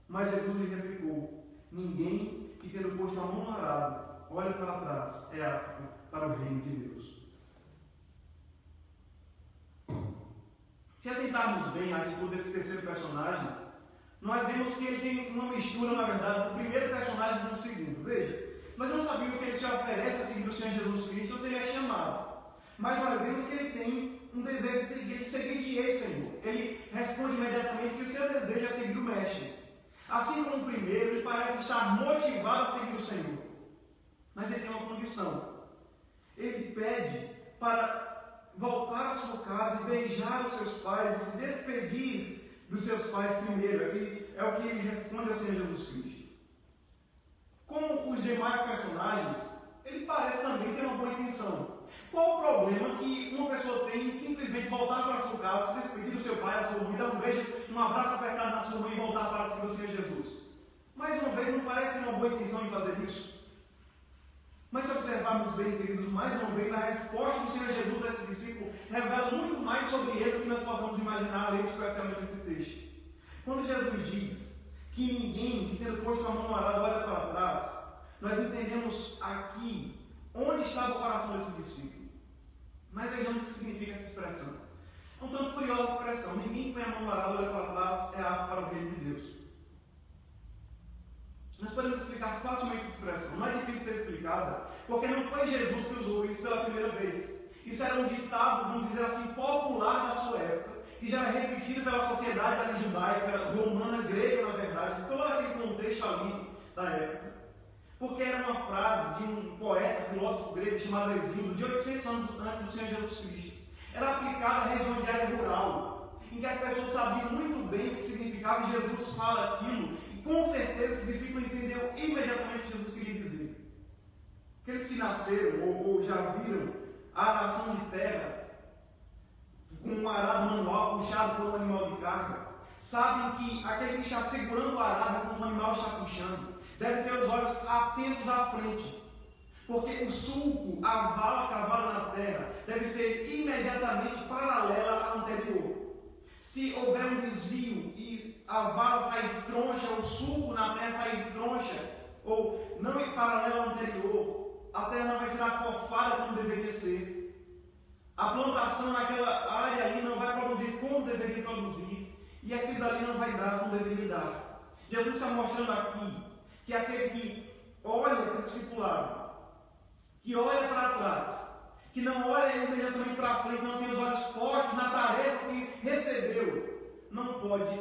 Mas Jesus lhe replicou: ninguém que tendo posto a mão no arado olha para trás é apto para o reino de Deus. Se atentarmos bem à atitude desse terceiro personagem, nós vemos que ele tem uma mistura, na verdade, do primeiro personagem com o segundo. Veja, nós não sabemos se ele se oferece a seguir o Senhor Jesus Cristo ou se ele é chamado. Mas nós vemos que ele tem um desejo de seguir-te-ei, Senhor. Ele responde imediatamente que o seu desejo é seguir o Mestre. Assim como o primeiro, ele parece estar motivado a seguir o Senhor. Mas ele tem uma condição. Ele pede para voltar à sua casa e beijar os seus pais e se despedir dos seus pais primeiro. Aqui é o que ele responde ao Senhor Jesus Cristo. Como os demais personagens, ele parece também ter uma boa intenção. Qual o problema que uma pessoa tem em simplesmente voltar para a sua casa, se despedir do seu pai, da sua mãe, dar um beijo, um abraço apertado na sua mãe e voltar para seguir o Senhor Jesus? Mais uma vez, não parece uma boa intenção em fazer isso? Mas se observarmos bem, queridos, mais uma vez, a resposta do Senhor Jesus a esse discípulo revela muito mais sobre ele do que nós possamos imaginar, lendo especialmente esse texto. Quando Jesus diz que ninguém que tendo posto a mão no arado olha para trás, nós entendemos aqui onde estava o coração desse discípulo. Mas vejamos o que significa essa expressão. É um tanto curiosa a expressão: ninguém que põe a mão no arado olha para trás é apto para o reino de Deus. Nós podemos explicar facilmente essa expressão. Não é difícil ser explicada, porque não foi Jesus que usou isso pela primeira vez. Isso era um ditado, vamos dizer assim, popular da sua época, que já era repetido pela sociedade ali judaica, romana, grega, na verdade, todo aquele contexto ali da época. Porque era uma frase de um poeta, filósofo grego chamado Hesíodo, de 800 anos antes do Senhor Jesus Cristo. Era aplicada à região de área rural, em que as pessoas sabiam muito bem o que significava, e Jesus fala aquilo, e com certeza esse discípulo entendeu imediatamente o que Jesus queria dizer. Aqueles que nasceram ou já viram a aração de terra, com um arado manual puxado por um animal de carga, sabem que aquele que está segurando o arado enquanto o animal está puxando, deve ter os olhos atentos à frente, porque o sulco, a vala cavada na terra, deve ser imediatamente paralela à anterior. Se houver um desvio e a vala sair troncha, o sulco na terra sair troncha, ou não ir paralela ao anterior, a terra não vai ser afofada como deveria ser. A plantação naquela área ali não vai produzir como deveria produzir, e aquilo dali não vai dar como deveria dar. Jesus está mostrando aqui que aquele que olha para o discipulado, que olha para trás, que não olha imediatamente para frente, não tem os olhos postos na tarefa que recebeu, não pode,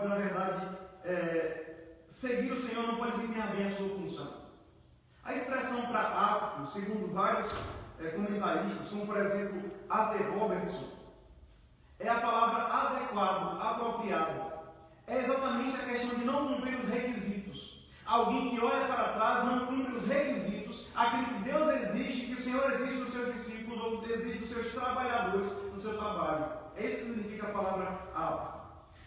na verdade, seguir o Senhor, não pode desempenhar bem a sua função. A expressão para apto, segundo vários comentaristas, como por exemplo A.T. Robertson, é a palavra adequado, apropriado. É exatamente a questão de não cumprir os requisitos. Alguém que olha para trás não cumpre os requisitos, aquilo que Deus exige, que o Senhor exige dos seus discípulos ou exige dos seus trabalhadores no seu trabalho. É isso que significa a palavra apto.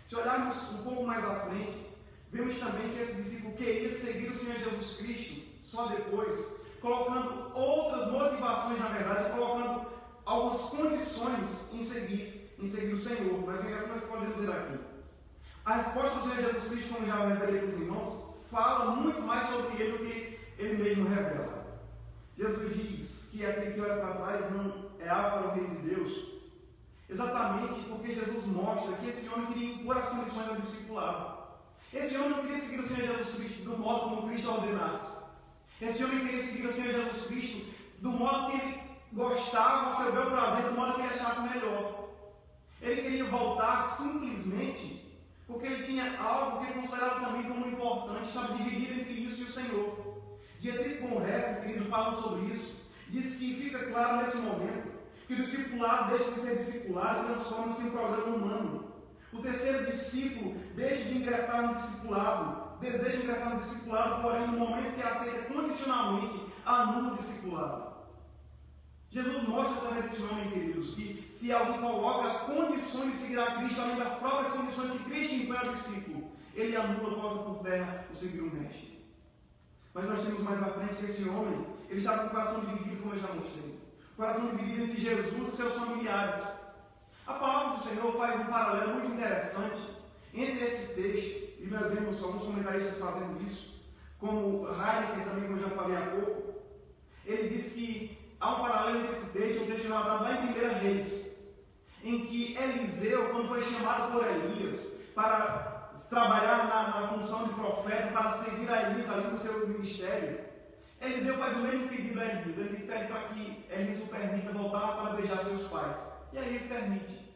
Se olharmos um pouco mais à frente, vemos também que esse discípulo queria seguir o Senhor Jesus Cristo só depois, colocando outras motivações, na verdade, colocando algumas condições em seguir o Senhor. Mas o que nós podemos ver aqui? A resposta do Senhor Jesus Cristo, como já revelei para os irmãos, fala muito mais sobre ele do que ele mesmo revela. Jesus diz que aquele que olha para trás é algo para o reino de Deus? Exatamente porque Jesus mostra que esse homem queria impor as condições ao discipulado. Esse homem não queria seguir o Senhor Jesus Cristo do modo como Cristo ordenasse. Esse homem queria seguir o Senhor Jesus Cristo do modo que ele gostava, ao seu bel prazer, do modo que ele achasse melhor. Ele queria voltar simplesmente porque ele tinha algo que ele considerava também como importante, estava dividido entre isso e o Senhor. Dietrich Bonhoeffer, querido, fala sobre isso, diz que fica claro nesse momento que o discipulado deixa de ser discipulado e transforma-se em um programa humano. O terceiro discípulo deixa de ingressar no discipulado, deseja ingressar no discipulado, porém no momento que aceita condicionalmente, anula o discipulado. Jesus mostra através desse homem, queridos, que se alguém coloca condições de seguir a Cristo, além das próprias condições que Cristo impõe ao discípulo, ele anula, coloca por terra o seguir o mestre. Mas nós temos mais à frente que esse homem, ele estava com o coração dividido, como eu já mostrei. O coração dividido entre Jesus e seus familiares. A palavra do Senhor faz um paralelo muito interessante entre esse texto, e nós vemos alguns comentaristas fazendo isso, como Heidegger também, como eu já falei há pouco. Ele diz que há um paralelo entre esse texto, um texto relatado lá em 1 Reis, em que Eliseu, quando foi chamado por Elias para trabalhar na função de profeta, para seguir a Elias ali no seu ministério, Eliseu faz o mesmo pedido a Elias. Ele pede para que Elias o permita voltar para beijar seus pais. E aí ele permite.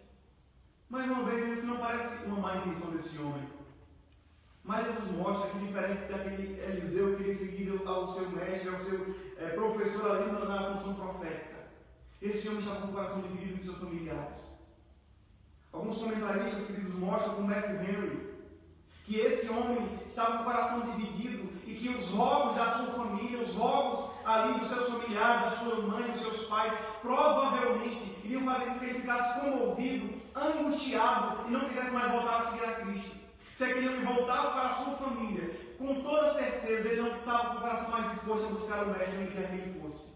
Mas uma vez que não parece uma má intenção desse homem. Mas Jesus mostra que, diferente daquele Eliseu que queria seguir ao seu mestre, ao seu professor ali na função profética, esse homem está com o coração dividido com seus familiares. Alguns comentaristas, queridos, mostram com Matthew Henry que esse homem estava com o coração dividido e que os rogos da sua família, os rogos ali dos seus familiares, da sua mãe, dos seus pais, provavelmente iriam fazer com que ele ficasse comovido, angustiado e não quisesse mais voltar a seguir a Cristo. Se aquele homem voltasse para a sua família, com toda certeza ele não estava com o coração mais disposto a buscar o mestre onde quer que ele fosse.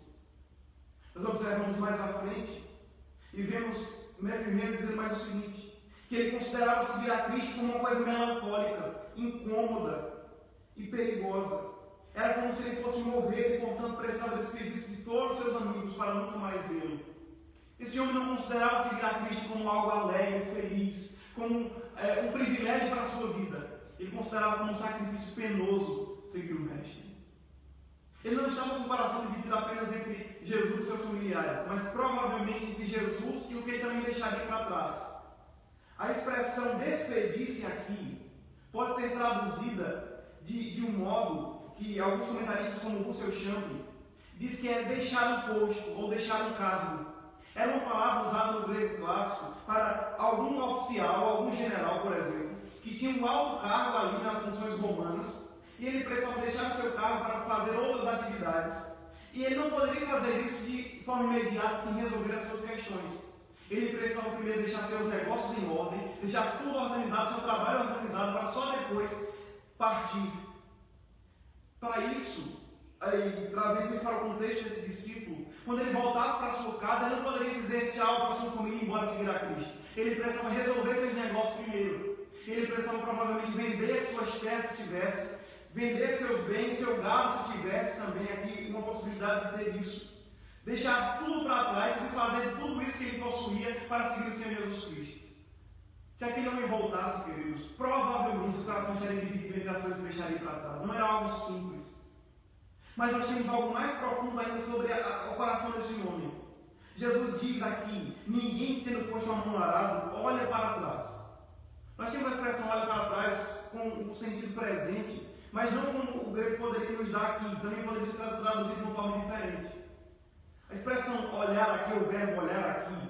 Nós observamos mais à frente e vemos Matthew Henry dizendo mais o seguinte, que ele considerava seguir a Cristo como uma coisa melancólica, incômoda e perigosa. Era como se ele fosse morrer e, portanto, precisava despedir-se de todos os seus amigos para nunca mais vê-lo. Esse homem não considerava seguir a Cristo como algo alegre, feliz, como um privilégio para a sua vida. Ele considerava como um sacrifício penoso seguir o Mestre. Ele não estava com o coração dividido apenas entre Jesus e seus familiares, mas provavelmente entre Jesus e o que ele também deixaria para trás. A expressão despedir-se aqui pode ser traduzida de um modo que alguns comentaristas, como Russell Champlin, diz que é deixar um posto ou deixar um cargo. Era uma palavra usada no grego clássico para algum oficial, algum general, por exemplo, que tinha um alto cargo ali nas funções romanas e ele precisava deixar o seu cargo para fazer outras atividades. E ele não poderia fazer isso de forma imediata sem resolver as suas questões. Ele precisava primeiro deixar seus negócios em ordem, deixar tudo organizado, seu trabalho organizado, para só depois partir. Para isso, trazendo isso para o contexto desse discípulo, quando ele voltasse para a sua casa, ele não poderia dizer tchau para a sua família e ir embora seguir a Cristo. Ele precisava resolver seus negócios primeiro. Ele precisava provavelmente vender suas terras se tivesse, vender seus bens, seu gado se tivesse também aqui uma possibilidade de ter isso. Deixar tudo para trás, se desfazer de tudo isso que ele possuía para seguir o Senhor Jesus Cristo. Se aquele homem voltasse, queridos, provavelmente o coração estaria dividido entre as coisas que deixaria para trás. Não era algo simples. Mas nós temos algo mais profundo ainda sobre o coração desse homem. Jesus diz aqui, ninguém que tendo posto a mão no arado, olha para trás. Nós temos a expressão olha para trás com o sentido presente, mas não como o grego poderia nos dar aqui, também poderia ser traduzido de uma forma diferente. A expressão olhar aqui, o verbo olhar aqui,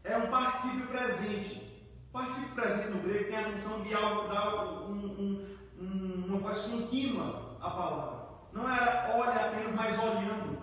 é um particípio presente. O particípio presente no grego tem a função de algo, dar uma voz contínua à palavra. Não era olha apenas, mas olhando.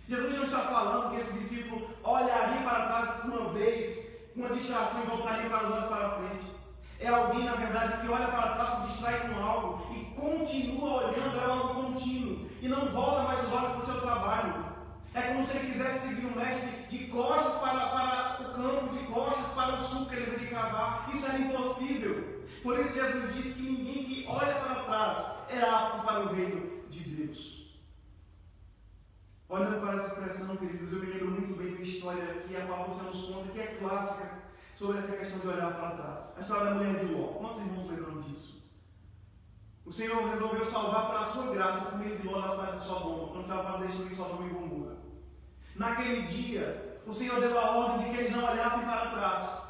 Jesus não está falando que esse discípulo olharia para trás uma vez, com uma distração e voltaria para os olhos para frente. É alguém, na verdade, que olha para trás, se distrai com algo e continua olhando, é algo contínuo. E não volta mais os olhos para o seu trabalho. É como se ele quisesse seguir o mestre de costas para o campo, de costas para o sul que ele deveria cavar. Isso era impossível. Por isso Jesus disse que ninguém que olha para trás é apto para o reino de Deus. Olhando para essa expressão, queridos, eu me lembro muito bem de uma história que a palavra você nos conta, que é clássica, sobre essa questão de olhar para trás. A história da mulher de Ló. Quantos irmãos lembram disso? O Senhor resolveu salvar pela sua graça a família de Ló na cidade de Sodoma, quando estava para destruir Sodoma e Gomorra. Naquele dia, o Senhor deu a ordem de que eles não olhassem para trás.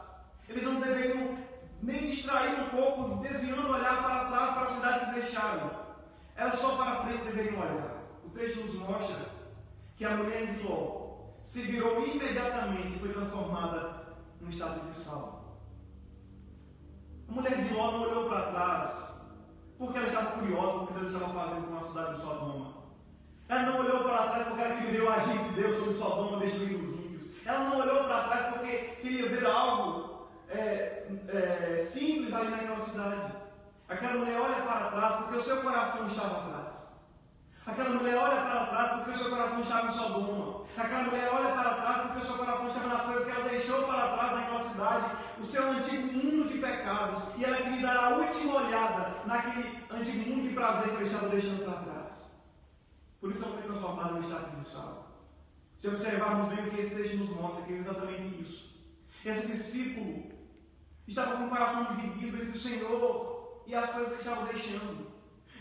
Eles não deveriam nem distrair um pouco, desviando o olhar para trás para a cidade que deixaram. Era só para frente que deveriam olhar. O texto nos mostra que a mulher de Ló se virou imediatamente e foi transformada num estado de sal. A mulher de Ló não olhou para trás porque ela estava curiosa com o que Deus estava fazendo com a cidade de Sodoma. Ela não olhou para trás porque ela queria ver o agir de Deus sobre Sodoma, destruindo os ímpios. Ela não olhou para trás porque queria ver algo simples ali naquela cidade. Aquela mulher olha para trás porque o seu coração estava atrás. Aquela mulher olha para trás porque o seu coração estava em Sodoma. Aquela mulher olha para trás porque o seu coração estava nas coisas que ela deixou para trás naquela cidade, o seu antigo mundo de pecados. E ela queria dar a última olhada naquele antigo mundo de prazer que ela estava deixando para trás. Por isso ela foi transformada no estado de sal. Se observarmos bem o que esse texto nos mostra, que é exatamente isso. Esse discípulo estava com o coração dividido entre o Senhor e as coisas que estava deixando.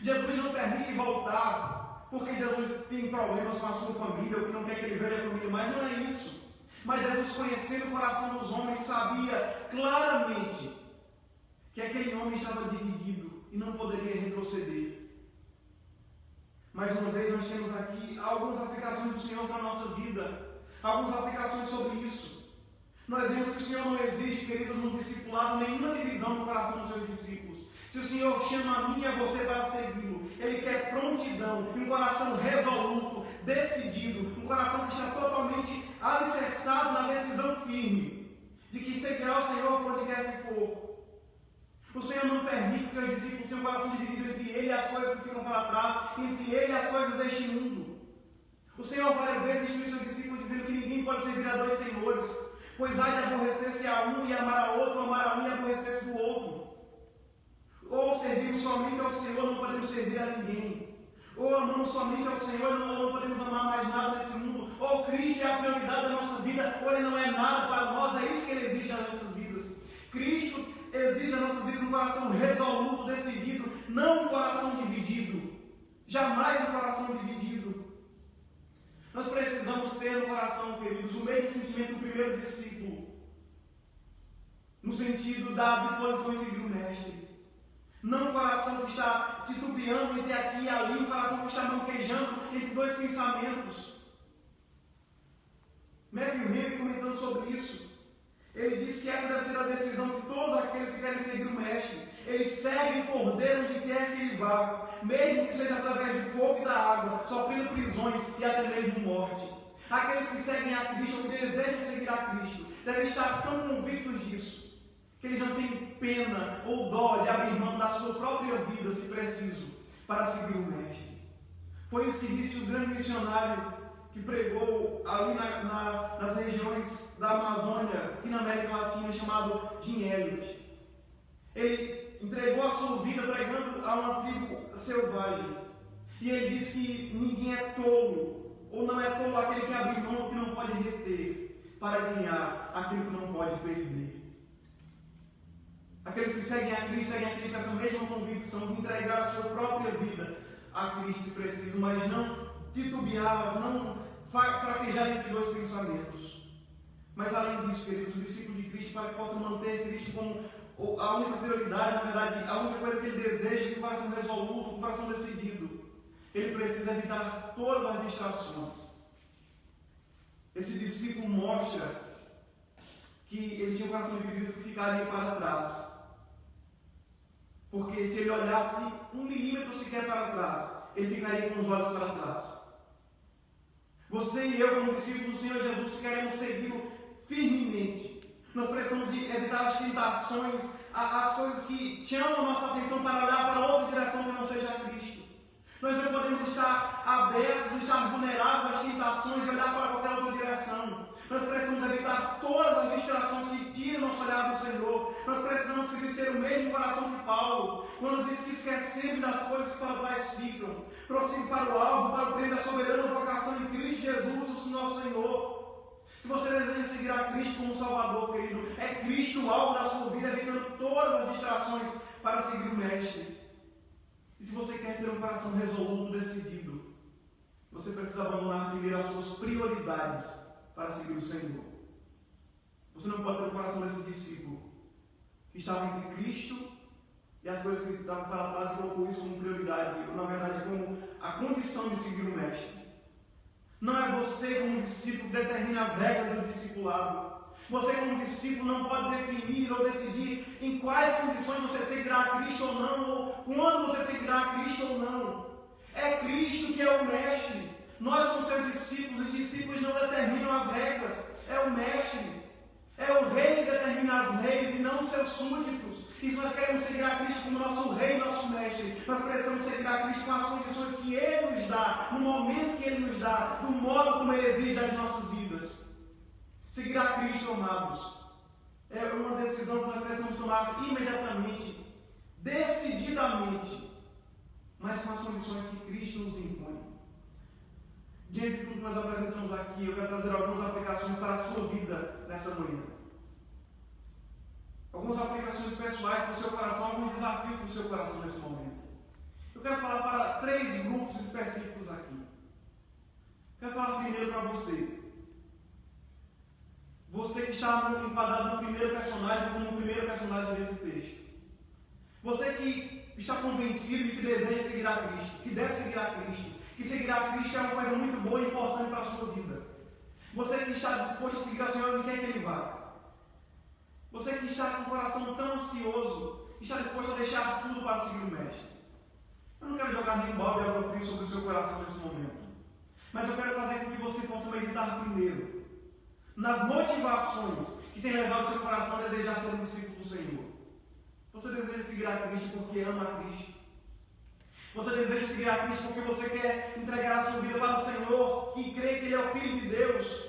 Jesus não permite voltar, porque Jesus tem problemas com a sua família, ou que não quer que ele veja a família, mas não é isso. Mas Jesus, conhecendo o coração dos homens, sabia claramente que aquele homem estava dividido e não poderia retroceder. Mais uma vez, nós temos aqui algumas aplicações do Senhor para a nossa vida, algumas aplicações sobre isso. Nós vemos que o Senhor não exige, queridos, no discipulado, nenhuma divisão no coração dos seus discípulos. Se o Senhor chama a mim e a você para segui-lo, Ele quer prontidão, um coração resoluto, decidido, um coração que está totalmente alicerçado na decisão firme de que seguirá o Senhor por onde quer que for. O Senhor não permite que seus discípulos tenham um coração dividido entre Ele e as coisas que ficam para trás, entre Ele e as coisas deste mundo. O Senhor várias vezes instrui seus discípulos dizendo que ninguém pode servir a dois senhores, pois há de aborrecer-se a um e amar a outro, amar a um e aborrecer-se do outro. Ou servimos somente ao Senhor, não podemos servir a ninguém. Ou amamos somente ao Senhor, não podemos amar mais nada nesse mundo. Ou Cristo é a prioridade da nossa vida, ou Ele não é nada para nós. É isso que Ele exige das nossas vidas. Cristo exige das nossas vidas um coração resoluto, decidido, não um coração dividido. Jamais um coração dividido. Nós precisamos ter no coração, queridos, o mesmo sentimento do primeiro discípulo, no sentido da disposição em seguir o Mestre. Não um coração que está titubeando entre aqui e ali, um coração que está manquejando entre dois pensamentos. Matthew Henry, comentando sobre isso, ele diz que essa deve ser a decisão de todos aqueles que querem seguir o Mestre. Eles seguem o Cordeiro onde quer que ele vá, mesmo que seja através de fogo e da água, sofrendo prisões e até mesmo morte. Aqueles que seguem a Cristo, ou que desejam seguir a Cristo, devem estar tão convictos disso, que eles não têm pena ou dó de abrir mão da sua própria vida, se preciso, para seguir o Mestre. Foi isso que disse o grande missionário que pregou ali nas regiões da Amazônia e na América Latina, chamado Jim Elliot. Ele entregou a sua vida pregando a uma tribo selvagem. E ele disse que ninguém é tolo, ou não é tolo aquele que abre mão que não pode reter, para ganhar aquilo que não pode perder. Aqueles que seguem a Cristo com essa mesma convicção de entregar a sua própria vida a Cristo, se preciso, mas não titubear, não fraquejar entre dois pensamentos. Mas além disso, queridos, o discípulo de Cristo, para que possa manter Cristo como a única prioridade, na verdade, a única coisa que ele deseja, com o coração resoluto, com o coração decidido, ele precisa evitar todas as distrações. Esse discípulo mostra que ele tinha um coração dividido que ficaria para trás. Porque se ele olhasse 1 milímetro sequer para trás, ele ficaria com os olhos para trás. Você e eu, como discípulos do Senhor Jesus, queremos segui-lo firmemente. Nós precisamos evitar as tentações, as coisas que chamam a nossa atenção para olhar para outra direção que não seja Cristo. Nós não podemos estar abertos, estar vulneráveis às tentações de olhar para qualquer outra direção. Nós precisamos evitar todas as distrações que tiram nosso olhar do Senhor. Nós precisamos, queridos, ter o mesmo coração de Paulo, quando disse que esquecemos das coisas que para trás ficam. Prossiga para o alvo, para o prêmio da soberana vocação em Cristo Jesus, o nosso Senhor. Se você deseja seguir a Cristo como Salvador, querido, é Cristo o alvo da sua vida, evitando todas as distrações para seguir o Mestre. E se você quer ter um coração resoluto, decidido, você precisa abandonar primeiro as suas prioridades para seguir o Senhor. Você não pode ter o coração desse discípulo que estava entre Cristo e as coisas que estavam para trás e colocou isso como prioridade, ou na verdade como a condição de seguir o Mestre. Não é você como discípulo que determina as regras do discipulado. Você como discípulo não pode definir ou decidir em quais condições você seguirá a Cristo ou não, ou quando você seguirá a Cristo ou não. É Cristo que é o Mestre. Nós somos seus discípulos e discípulos não determinam as regras. É o Mestre. É o Rei que determina as leis e não os seus súditos. E se nós queremos seguir a Cristo como nosso Rei e nosso Mestre, nós precisamos seguir a Cristo com as condições que Ele nos dá, no momento que Ele nos dá, no modo como Ele exige das nossas vidas. Seguir a Cristo, amados, é uma decisão que nós precisamos tomar imediatamente, decididamente, mas com as condições que Cristo nos impõe. Diante de tudo que nós apresentamos aqui, eu quero trazer algumas aplicações para a sua vida nessa manhã. Algumas aplicações pessoais para o seu coração, alguns desafios para o seu coração nesse momento. Eu quero falar para 3 grupos específicos aqui. Quero falar primeiro para você. Você que está enquadrado no primeiro personagem, como o primeiro personagem desse texto. Você que está convencido de que deseja seguir a Cristo, que deve seguir a Cristo, que seguir a Cristo é uma coisa muito boa e importante para a sua vida. Você que está disposto a seguir ao Senhor onde quer que Ele vá. Você que está com o coração tão ansioso, está disposto a deixar tudo para seguir o Mestre. Eu não quero jogar nem balde de água fria sobre o seu coração nesse momento. Mas eu quero fazer com que você possa meditar primeiro nas motivações que têm levado o seu coração a desejar ser um discípulo do Senhor. Você deseja seguir a Cristo porque ama a Cristo. Você deseja seguir a Cristo porque você quer entregar a sua vida para o Senhor e crê que Ele é o Filho de Deus.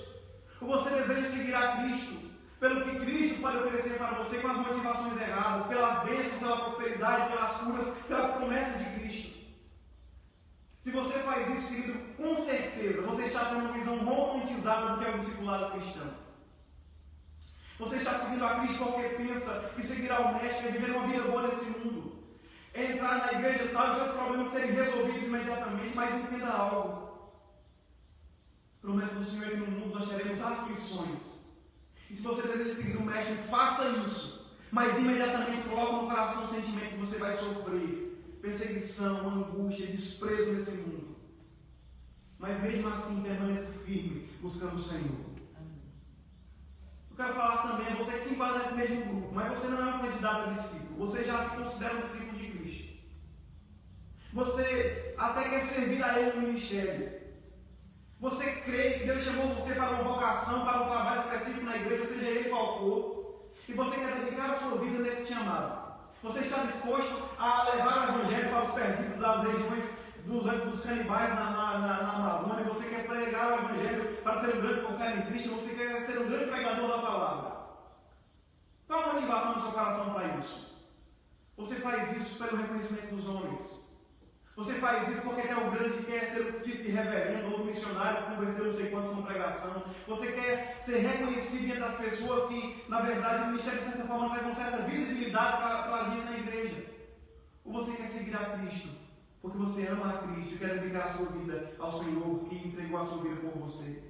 Ou você deseja seguir a Cristo pelo que Cristo pode oferecer para você com as motivações erradas, pelas bênçãos, pela prosperidade, pelas curas, pelas promessas de Cristo. Se você faz isso, querido, com certeza você está tendo uma visão romantizada do que é o discipulado cristão. Você está seguindo a Cristo porque pensa que seguir ao Mestre é viver uma vida boa nesse mundo. É entrar na igreja e tal, os seus problemas serem resolvidos imediatamente, mas entenda algo. Promessa do Senhor é que no mundo nós teremos aflições. E se você deseja seguir o Mestre, faça isso. Mas imediatamente coloque no coração o sentimento que você vai sofrer perseguição, angústia, desprezo nesse mundo. Mas mesmo assim, permaneça firme, buscando o Senhor. Eu quero falar também a você que se enquadra nesse mesmo grupo, mas você não é um candidato a discípulo. Você já se considera um discípulo de Cristo. Você até quer servir a Ele no ministério. Você crê que Deus chamou você para uma vocação, para um trabalho específico na igreja, seja ele qual for, e você quer dedicar a sua vida nesse chamado. Você está disposto a levar o Evangelho para os perdidos das regiões dos canibais na Amazônia, você quer pregar o Evangelho para ser um grande conferencista, você quer ser um grande pregador da palavra. Qual a motivação do seu coração para isso? Você faz isso pelo reconhecimento dos homens. Você faz isso porque quer o grande, quer ter o título de reverendo ou missionário, converter não sei quantos com pregação. Você quer ser reconhecido entre as pessoas que, na verdade, o ministério de certa forma traz uma certa visibilidade para a gente na igreja. Ou você quer seguir a Cristo, porque você ama a Cristo e quer dedicar a sua vida ao Senhor que entregou a sua vida por você.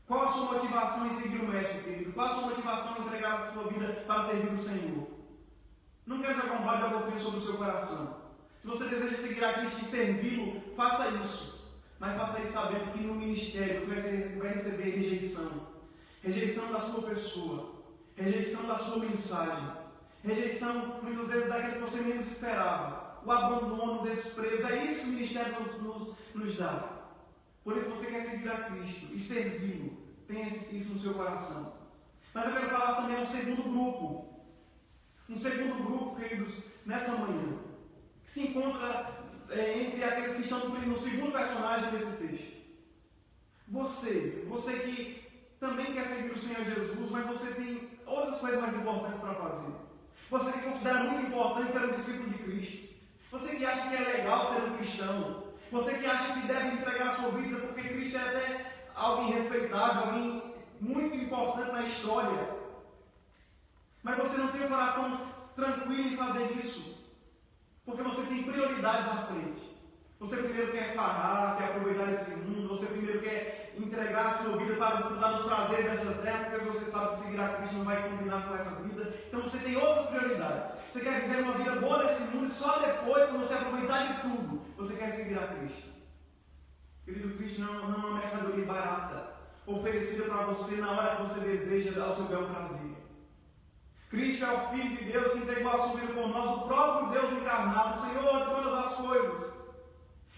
Qual a sua motivação em seguir o Mestre, querido? Qual a sua motivação em entregar a sua vida para servir o Senhor? Não quero jogar um balde de água fria sobre o seu coração. Se você deseja seguir a Cristo e servi-lo, faça isso. Mas faça isso sabendo que no ministério você vai receber rejeição. Rejeição da sua pessoa. Rejeição da sua mensagem. Rejeição, muitas vezes, daquilo que você menos esperava. O abandono, o desprezo. É isso que o ministério nos dá. Por isso você quer seguir a Cristo e servi-lo. Tenha isso no seu coração. Mas eu quero falar também um segundo grupo. Um segundo grupo, queridos, nessa manhã. Que se encontra entre aqueles que estão no segundo personagem desse texto. Você que também quer seguir o Senhor Jesus, mas você tem outras coisas mais importantes para fazer. Você que considera muito importante ser um discípulo de Cristo. Você que acha que é legal ser um cristão. Você que acha que deve entregar a sua vida porque Cristo é até alguém respeitável, alguém muito importante na história. Mas você não tem o coração tranquilo em fazer isso. Porque você tem prioridades à frente. Você primeiro quer farrar, quer aproveitar esse mundo. Você primeiro quer entregar a sua vida para desfrutar dos prazeres dessa terra, porque você sabe que seguir a Cristo não vai combinar com essa vida. Então você tem outras prioridades. Você quer viver uma vida boa nesse mundo e só depois, quando você aproveitar de tudo, você quer seguir a Cristo. Querido, Cristo não é uma mercadoria barata, oferecida para você na hora que você deseja dar o seu bel prazer. Cristo é o Filho de Deus que entregou a sua vida por nós, o próprio Deus encarnado, o Senhor de todas as coisas.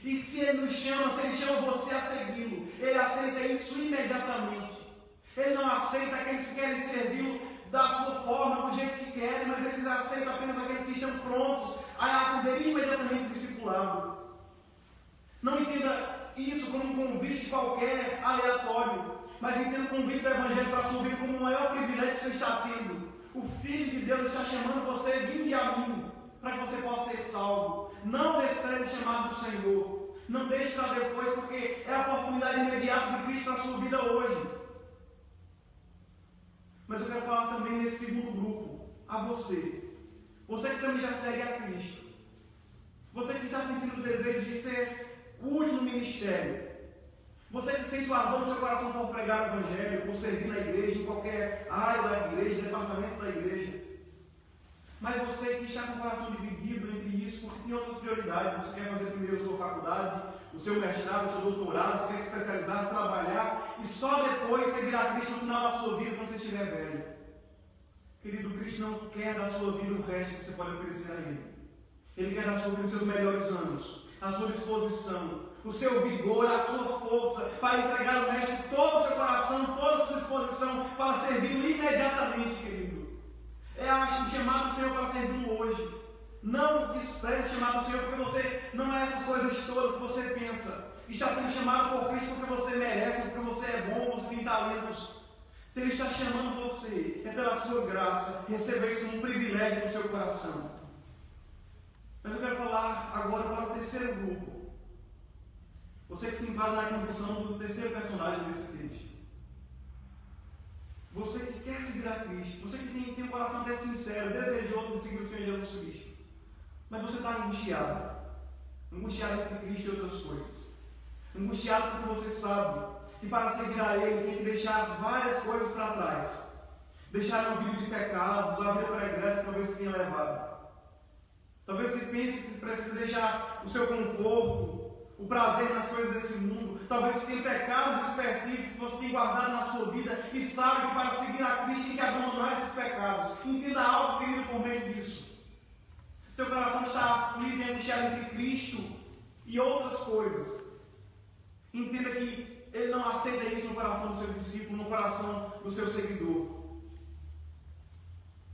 E se Ele nos chama, se Ele chama você a segui-lo, Ele aceita isso imediatamente. Ele não aceita aqueles que querem servi-lo da sua forma, do jeito que querem, mas Ele aceita apenas aqueles que estão prontos a atender imediatamente o discipulado. Não entenda isso como um convite qualquer, aleatório, mas entenda o convite do Evangelho para a sua vida como o maior privilégio que você está tendo. O Filho de Deus está chamando você, vinde a mim, para que você possa ser salvo. Não despreze o chamado do Senhor. Não deixe para depois, porque é a oportunidade imediata de Cristo na sua vida hoje. Mas eu quero falar também nesse segundo grupo, a você. Você que também já segue a Cristo. Você que está sentindo o desejo de ser útil no ministério. Você que sente o ardor no seu coração por pregar o Evangelho, por servir na igreja, em qualquer área da igreja, departamentos da igreja. Mas você que está com o coração dividido entre isso, porque tem outras prioridades. Você quer fazer primeiro a sua faculdade, o seu mestrado, o seu doutorado, você quer se especializar, trabalhar, e só depois seguir a Cristo no final da sua vida, quando você estiver velho. Querido, Cristo não quer da sua vida o resto que você pode oferecer a Ele. Ele quer da sua vida os seus melhores anos, a sua disposição, o seu vigor, a sua força, para entregar ao Mestre todo o seu coração, toda a sua disposição, para servi-lo imediatamente, querido. É o chamado do Senhor para servi-lo hoje. Não despreze o chamado do Senhor, porque você não é essas coisas todas que você pensa. Está sendo chamado por Cristo porque você merece, porque você é bom, você tem talentos. Se Ele está chamando você, é pela sua graça, receba isso como um privilégio no seu coração. Mas eu quero falar agora para o terceiro grupo. Você que se enquadra na condição do terceiro personagem desse texto. Você que quer seguir a Cristo, você que tem um coração até sincero, desejoso de seguir o Senhor Jesus Cristo, mas você está angustiado entre Cristo e outras coisas, angustiado porque você sabe que para seguir a Ele tem que deixar várias coisas para trás, deixar uma vida de pecados, uma vida pregressa que talvez você tenha levado. Talvez você pense que precisa deixar o seu conforto, o prazer nas coisas desse mundo. Talvez você tenha pecados específicos que você tem guardado na sua vida e sabe que para seguir a Cristo tem que abandonar esses pecados. Entenda algo, querido, por meio disso. Seu coração está aflito e angustiado entre Cristo e outras coisas. Entenda que Ele não aceita isso no coração do seu discípulo, no coração do seu seguidor.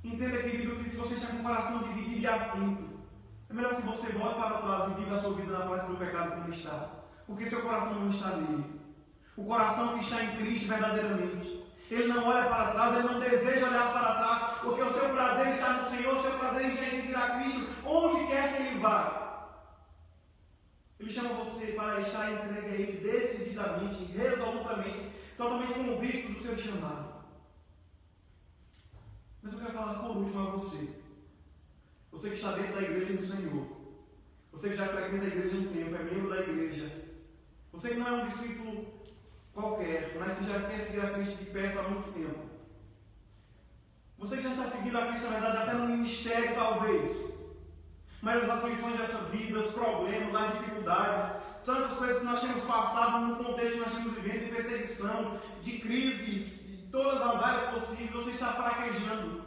Entenda, querido, que se você está com o coração dividido e aflito, é melhor que você volte para trás e viva a sua vida na parte do pecado como está. Porque seu coração não está nele. O coração que está em Cristo verdadeiramente. Ele não olha para trás, ele não deseja olhar para trás, porque o seu prazer está no Senhor, o seu prazer está em seguir a Cristo, onde quer que Ele vá. Ele chama você para estar entregue a Ele decididamente, resolutamente, totalmente convicto do seu chamado. Mas eu quero falar por último a você. Você que está dentro da igreja do Senhor. Você que já frequenta a igreja há um tempo, é membro da igreja. Você que não é um discípulo qualquer, mas que já quer seguir a Cristo de perto há muito tempo. Você que já está seguindo a Cristo, na verdade, até no ministério talvez. Mas as aflições dessa vida, os problemas, as dificuldades, tantas coisas que nós temos passado no contexto que nós estamos vivendo de perseguição, de crises, de todas as áreas possíveis, você está fraquejando.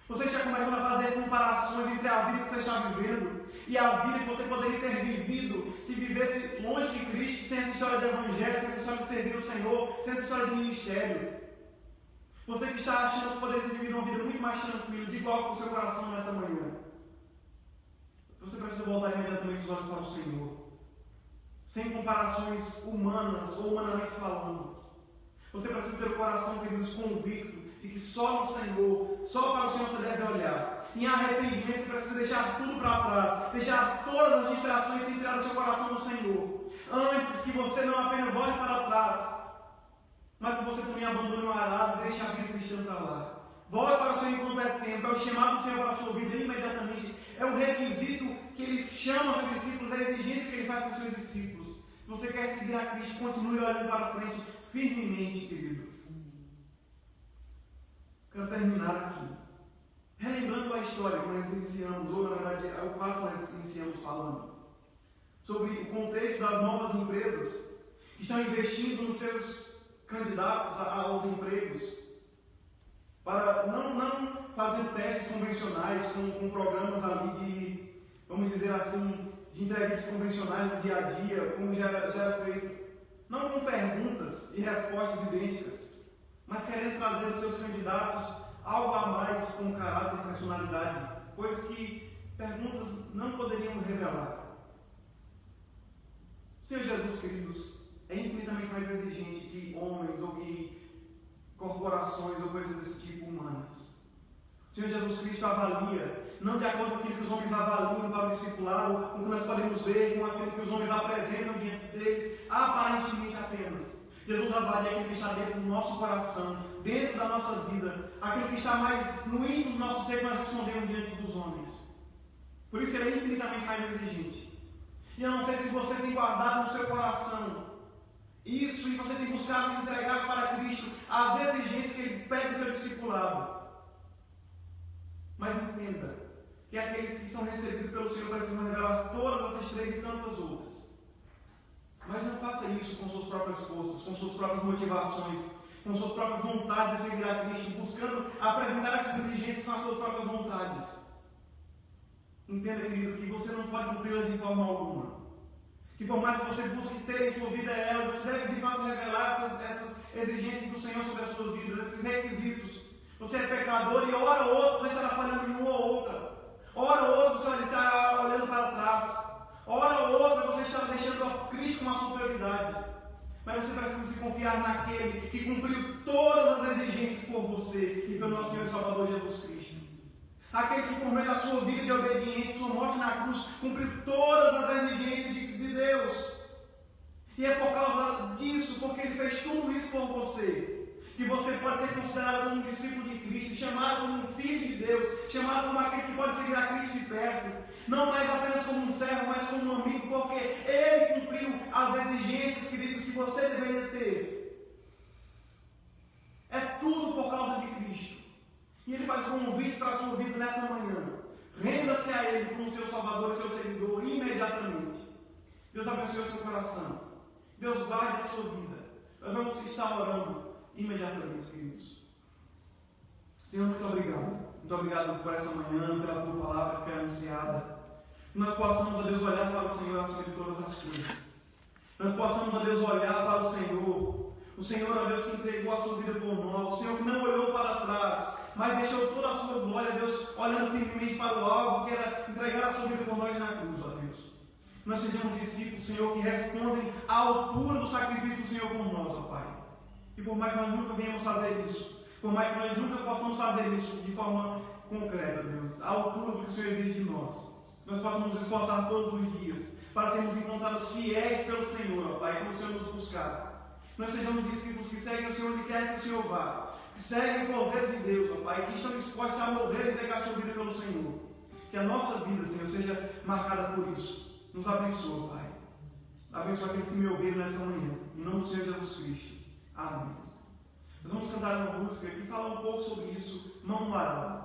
Você está começando a fazer comparações entre a vida que você está vivendo e a vida que você poderia ter vivido se vivesse longe de Cristo, sem essa história de evangelho, sem essa história de servir o Senhor, sem essa história de ministério. Você que está achando que poderia ter vivido uma vida muito mais tranquila, de igual com o seu coração nessa manhã. Você precisa voltar imediatamente os olhos para o Senhor, sem comparações humanas ou humanamente falando. Você precisa ter o coração, queridos, convicto de que só no Senhor, só para o Senhor você deve olhar. Em arrependimento você precisa deixar tudo para trás, deixar todas as distrações e entrar no seu coração no Senhor. que você não apenas olhe para trás, mas que você também abandone o arado e deixe a vida cristã para lá. Volte para o Senhor enquanto é tempo. É o chamado do Senhor para a sua vida imediatamente. É o requisito que Ele chama os seus discípulos, é a exigência que Ele faz com os seus discípulos. Se você quer seguir a Cristo, continue olhando para frente firmemente, querido. Quero terminar aqui, relembrando a história que nós iniciamos, ou na verdade é o fato que nós iniciamos falando, sobre o contexto das novas empresas que estão investindo nos seus candidatos aos empregos, para não fazer testes convencionais com programas ali de, vamos dizer assim, de entrevistas convencionais no dia a dia, como já era feito, não com perguntas e respostas idênticas, mas querendo trazer aos seus candidatos algo a mais com caráter e personalidade, coisas que perguntas não poderiam revelar. O Senhor Jesus, queridos, é infinitamente mais exigente que homens ou que corporações ou coisas desse tipo humanas. O Senhor Jesus Cristo avalia, não de acordo com aquilo que os homens avaliam para o discipulado, com o que nós podemos ver, com aquilo que os homens apresentam diante deles, aparentemente apenas. Jesus avalia aquilo que está dentro do nosso coração, dentro da nossa vida, aquilo que está mais no íntimo do nosso ser que nós escondemos diante dos homens. Por isso ele é infinitamente mais exigente. E eu não sei se você tem guardado no seu coração isso e você tem buscado entregar para Cristo as exigências que Ele pede do seu discipulado. Mas entenda que aqueles que são recebidos pelo Senhor precisam revelar todas essas três e tantas outras. Mas não faça isso com suas próprias forças, com suas próprias motivações, com suas próprias vontades de seguir a Cristo, buscando apresentar essas exigências com as suas próprias vontades. Entenda, querido, que você não pode cumpri-las de forma alguma. Que por mais que você busque ter em sua vida elas, você deve de fato revelar essas exigências do Senhor sobre as suas vidas, esses requisitos. Você é pecador e hora ou outra você estará falhando em uma ou outra. Hora ou outra você estará olhando para trás. Hora ou outra você estará deixando a Cristo como a sua prioridade. Mas você precisa se confiar naquele que cumpriu todas as exigências por você e pelo nosso Senhor e Salvador Jesus Cristo. Aquele que por meio da sua vida de obediência, sua morte na cruz, cumpriu todas as exigências de Deus. E é por causa disso, porque Ele fez tudo isso por você, que você pode ser considerado como um discípulo de Cristo, chamado como um filho de Deus, chamado como aquele que pode seguir a Cristo de perto, não mais apenas como um servo, mas como um amigo, porque Ele cumpriu as exigências, queridos, que você deveria ter. É tudo por causa de Cristo. E Ele faz um convite para a sua vida nessa manhã. Renda-se a Ele como seu Salvador e seu seguidor imediatamente. Deus abençoe o seu coração. Deus guarde a sua vida. Nós vamos estar orando imediatamente, queridos. Senhor, muito obrigado. Muito obrigado por essa manhã, pela tua palavra que foi anunciada. Que nós possamos, ó Deus, olhar para o Senhor acima de todas as coisas. Nós possamos, ó Deus, olhar para o Senhor. O Senhor, ó Deus, que entregou a sua vida por nós. O Senhor que não olhou para trás, mas deixou toda a sua glória, Deus, olhando firmemente para o alvo, que era entregar a sua vida por nós na cruz, ó Deus. Nós sejamos discípulos, Senhor, que respondem à altura do sacrifício do Senhor por nós, ó Pai. E por mais que nós nunca venhamos fazer isso, por mais que nós nunca possamos fazer isso de forma concreta, Deus, à altura do que o Senhor exige de nós, nós possamos nos esforçar todos os dias para sermos encontrados fiéis pelo Senhor, ó Pai, como o Senhor nos buscar. Nós sejamos discípulos que seguem o Senhor onde quer que o Senhor vá, que seguem o poder de Deus, ó Pai, que estão dispostos a morrer e entregar a sua vida pelo Senhor. Que a nossa vida, Senhor, seja marcada por isso. Nos abençoa, Pai. Abençoa aqueles que me ouviram nessa manhã. Em nome do Senhor Jesus Cristo. Amém. Nós vamos cantar uma música que fala um pouco sobre isso, mão no arado.